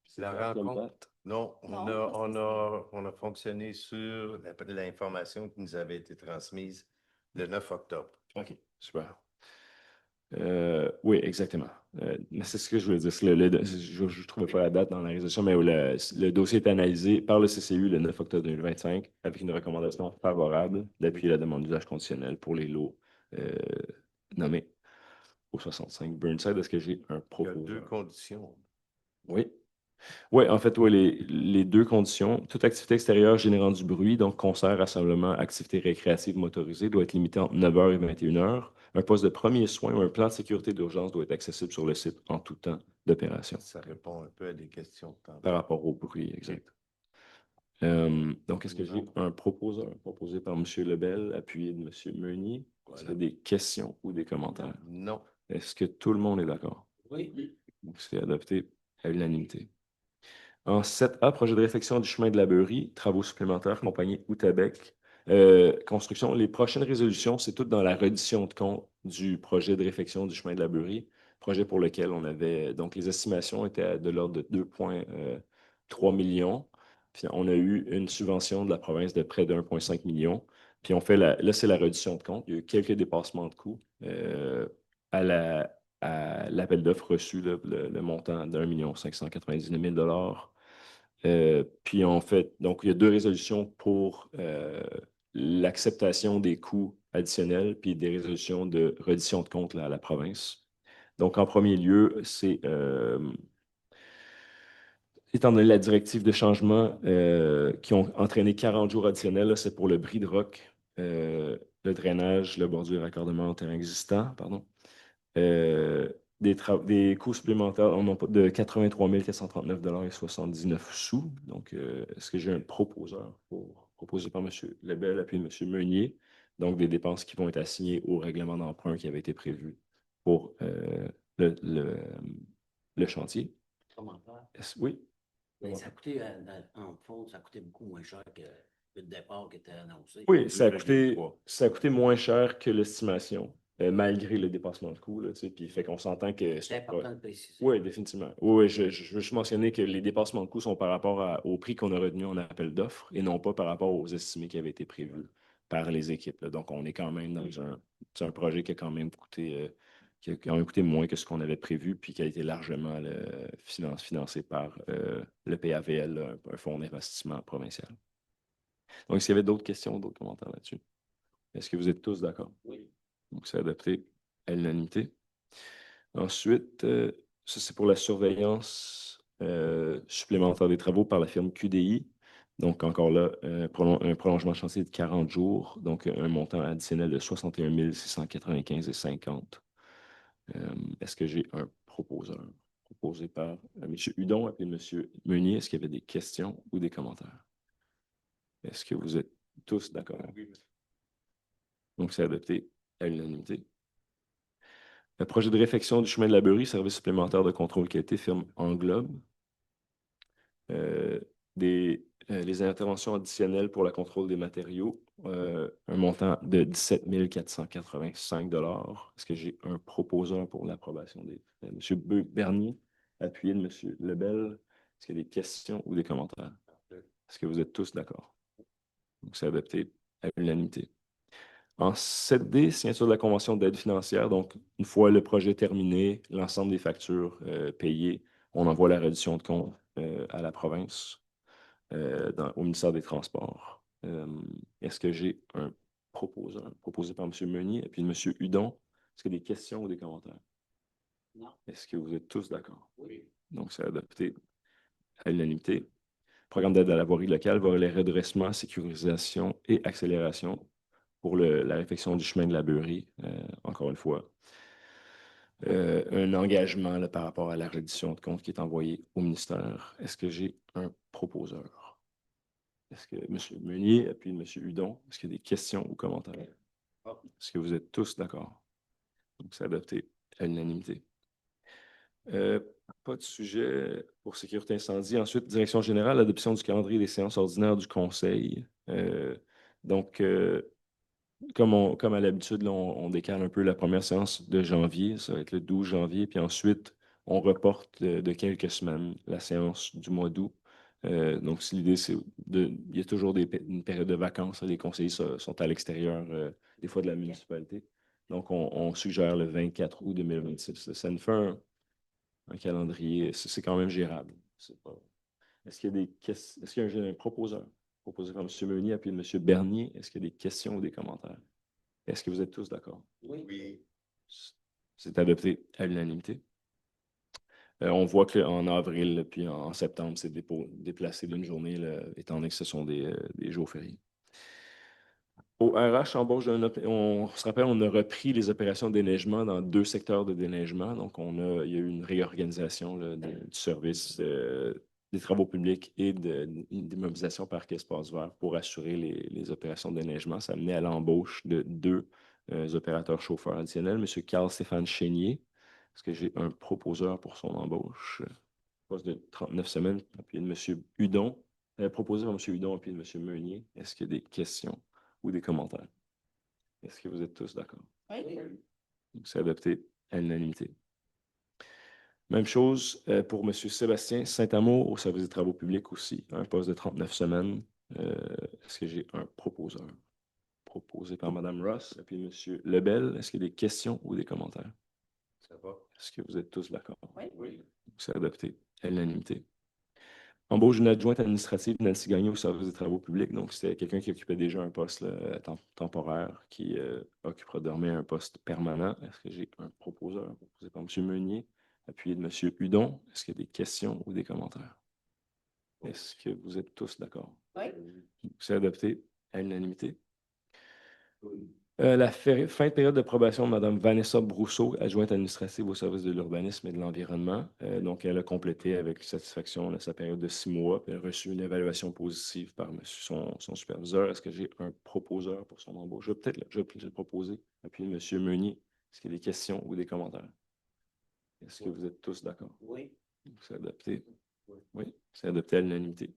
C'est la rencontre. Non, on a fonctionné sur l'information qui nous avait été transmise le 9 octobre. OK, super. Oui, exactement. Mais c'est ce que je voulais dire. Je ne trouvais pas la date dans la résolution, mais le dossier est analysé par le CCU le 9 octobre 2025 avec une recommandation favorable d'appuyer la demande d'usage conditionnel pour les lots nommés au 65 Burnside. Est-ce que j'ai un Il y a proposeur? 2 conditions. Oui. Oui, en fait, oui, les 2 conditions. Toute activité extérieure générant du bruit, donc concert, rassemblement, activité récréative motorisée, doit être limitée entre 9h et 21h. Un poste de premier soin ou un plan de sécurité d'urgence doit être accessible sur le site en tout temps d'opération. Ça répond un peu à des questions. Par rapport au bruit, exact. Donc, est-ce que j'ai un proposeur proposé par M. Lebel, appuyé de M. Meunier? Est-ce qu'il y a des questions ou des commentaires? Non. Est-ce que tout le monde est d'accord? Oui. Donc, c'est adopté à l'unanimité. En 7A, projet de réfection du chemin de la Beurrie, travaux supplémentaires, compagnie Outabec. Construction. Les prochaines résolutions, c'est tout dans la reddition de compte du projet de réfection du chemin de la Beurrie, projet pour lequel on avait. Donc, les estimations étaient de l'ordre de 2,3 millions. Puis, on a eu une subvention de la province de près de 1,5 million. Puis, on fait là, c'est la reddition de compte. Il y a eu quelques dépassements de coûts à l'appel d'offres reçu, le montant de 1 599 000 puis en fait, donc il y a 2 résolutions pour l'acceptation des coûts additionnels, puis des résolutions de reddition de compte là, à la province. Donc en premier lieu, c'est étant donné la directive de changement qui ont entraîné 40 jours additionnels, là, c'est pour le bris de roc, le drainage, le bordure et raccordement au terrain existant, pardon. Des coûts supplémentaires de 83 439,79 $. Donc, est-ce que j'ai un proposeur proposé par M. Lebel, appuyé de M. Meunier? Donc, des dépenses qui vont être assignées au règlement d'emprunt qui avait été prévu pour le chantier. Commentaire. Oui? Mais ça a coûté, en fond, ça a coûté beaucoup moins cher que le départ qui était annoncé. Oui, ça a coûté moins cher que l'estimation. Malgré le dépassement de coûts, là, puis fait qu'on s'entend que... C'est important de préciser. Oui, définitivement. Oui, je veux juste mentionner que les dépassements de coûts sont par rapport au prix qu'on a retenu en appel d'offres et non pas par rapport aux estimés qui avaient été prévus par les équipes, là. Donc, on est quand même dans c'est un projet qui a quand même coûté, moins que ce qu'on avait prévu, puis qui a été largement financé par le PAVL, un fonds d'investissement provincial. Donc, s'il y avait d'autres questions, d'autres commentaires là-dessus, est-ce que vous êtes tous d'accord? Oui. Donc, c'est adopté à l'unanimité. Ensuite, ça, c'est pour la surveillance supplémentaire des travaux par la firme QDI. Donc, encore là, un prolongement de chantier de 40 jours, donc un montant additionnel de 61 695,50. Est-ce que j'ai un proposeur? Proposé par M. Hudon et M. Meunier. Est-ce qu'il y avait des questions ou des commentaires? Est-ce que vous êtes tous d'accord? Oui. Donc, c'est adopté à l'unanimité. Le projet de réfection du chemin de la Beurrie, service supplémentaire de contrôle qualité, firme Englobe. Les interventions additionnelles pour le contrôle des matériaux, un montant de 17 485 $. Est-ce que j'ai un proposeur pour l'approbation des M. Bernier, appuyé de M. Lebel? Est-ce qu'il y a des questions ou des commentaires? Est-ce que vous êtes tous d'accord? Donc, c'est adopté à l'unanimité. En 7D, signature de la convention d'aide financière. Donc, une fois le projet terminé, l'ensemble des factures payées, on envoie la reddition de compte à la province, au ministère des Transports. Est-ce que j'ai un proposeur proposé par M. Meunier et puis M. Hudon? Est-ce qu'il y a des questions ou des commentaires? Non. Est-ce que vous êtes tous d'accord? Oui. Donc, c'est adopté à l'unanimité. Programme d'aide à la voirie locale, volet redressement, sécurisation et accélération pour la réfection du chemin de la Beurrie, encore une fois. Un engagement là, par rapport à la reddition de compte qui est envoyé au ministère. Est-ce que j'ai un proposeur? Est-ce que M. Meunier puis M. Hudon, est-ce qu'il y a des questions ou commentaires? Est-ce que vous êtes tous d'accord? Donc, c'est adopté à l'unanimité. Pas de sujet pour sécurité incendie. Ensuite, direction générale, adoption du calendrier des séances ordinaires du Conseil. Donc, comme à l'habitude, là, on décale un peu la première séance de janvier. Ça va être le 12 janvier. Puis ensuite, on reporte de quelques semaines la séance du mois d'août. Donc, si l'idée, c'est il y a toujours une période de vacances. Les conseillers sont à l'extérieur, des fois de la municipalité. Donc, on suggère le 24 août 2026. Ça nous fait un calendrier. C'est quand même gérable. Est-ce qu'il y a des questions? Est-ce qu'il y a un proposeur? Proposé par M. Meunier, puis M. Bernier. Est-ce qu'il y a des questions ou des commentaires? Est-ce que vous êtes tous d'accord? Oui. C'est adopté à l'unanimité. On voit qu'en avril puis en septembre, c'est déplacé d'une journée, là, étant donné que ce sont des jours fériés. Au RH, on se rappelle, on a repris les opérations de déneigement dans 2 secteurs de déneigement. Donc, il y a eu une réorganisation là, du service des travaux publics et d'immobilisation parc espace vert pour assurer les opérations de déneigement. Ça a mené à l'embauche de 2 opérateurs chauffeurs additionnels. M. Carl-Stéphane Chénier, est-ce que j'ai un proposeur pour son embauche? Poste de 39 semaines, appuyé de M. Hudon. Proposé par M. Hudon, appuyé de M. Meunier. Est-ce qu'il y a des questions ou des commentaires? Est-ce que vous êtes tous d'accord? Oui. C'est adopté à l'unanimité. Même chose pour M. Sébastien Saint-Amour au service des travaux publics aussi, un poste de 39 semaines. Est-ce que j'ai un proposeur? Proposé par Mme Ross et puis M. Lebel. Est-ce qu'il y a des questions ou des commentaires? Ça va. Est-ce que vous êtes tous d'accord? Oui. C'est adopté à l'unanimité. Embauche d'une adjointe administrative, Nancy Gagnon, au service des travaux publics. Donc, c'était quelqu'un qui occupait déjà un poste là, temporaire, qui occupera désormais un poste permanent. Est-ce que j'ai un proposeur proposé par M. Meunier, appuyé de M. Hudon? Est-ce qu'il y a des questions ou des commentaires? Est-ce que vous êtes tous d'accord? Oui. C'est adopté à l'unanimité. La fin de période de probation de Mme Vanessa Brousseau, adjointe administrative au service de l'urbanisme et de l'environnement. Donc, elle a complété avec satisfaction là, sa période de 6 mois, puis elle a reçu une évaluation positive par son superviseur. Est-ce que j'ai un proposeur pour son embauche? Je vais le proposer. Puis M. Meunier, est-ce qu'il y a des questions ou des commentaires? Est-ce que vous êtes tous d'accord? Oui. C'est adopté. Oui, c'est adopté à l'unanimité.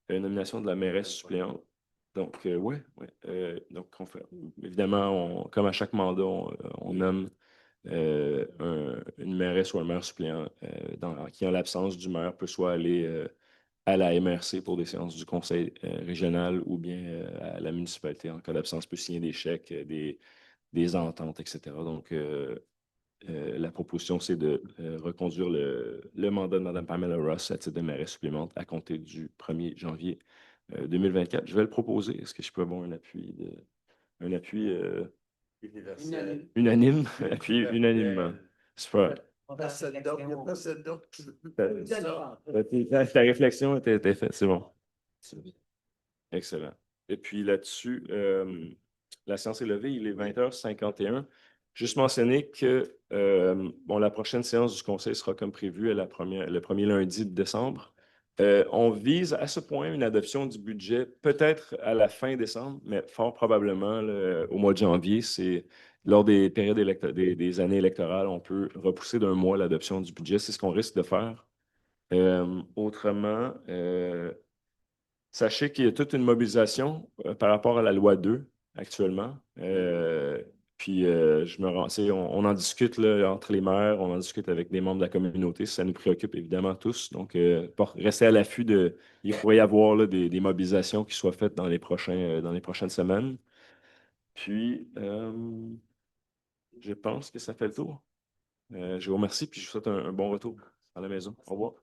Nomination de la mairesse suppléante. Donc, oui. Donc, évidemment, comme à chaque mandat, on nomme une mairesse ou un maire suppléant qui, en l'absence du maire, peut soit aller à la MRC pour des séances du conseil régional ou bien à la municipalité en cas d'absence peut signer des chèques, des ententes, etc. Donc, la proposition, c'est de reconduire le mandat de Mme Pamela Ross à titre de mairesse supplémente à compter du 1er janvier 2024. Je vais le proposer. Est-ce que je peux avoir un appui unanime? Appui unanimement. Super. Ta réflexion était faite, c'est bon. Excellent. Et puis là-dessus, la séance est levée, il est 20h51. Juste mentionner que bon, la prochaine séance du Conseil sera comme prévu le premier lundi de décembre. On vise à ce point une adoption du budget peut-être à la fin décembre, mais fort probablement au mois de janvier. C'est lors des périodes des années électorales, on peut repousser d'un mois l'adoption du budget. C'est ce qu'on risque de faire. Autrement, sachez qu'il y a toute une mobilisation par rapport à la loi 2 actuellement. Puis je me renseigne, on en discute là, entre les maires, on en discute avec des membres de la communauté. Ça nous préoccupe évidemment tous. Donc, restez à l'affût il pourrait y avoir là, des mobilisations qui soient faites dans les prochaines semaines. Puis, je pense que ça fait le tour. Je vous remercie puis je vous souhaite un bon retour à la maison. Au revoir.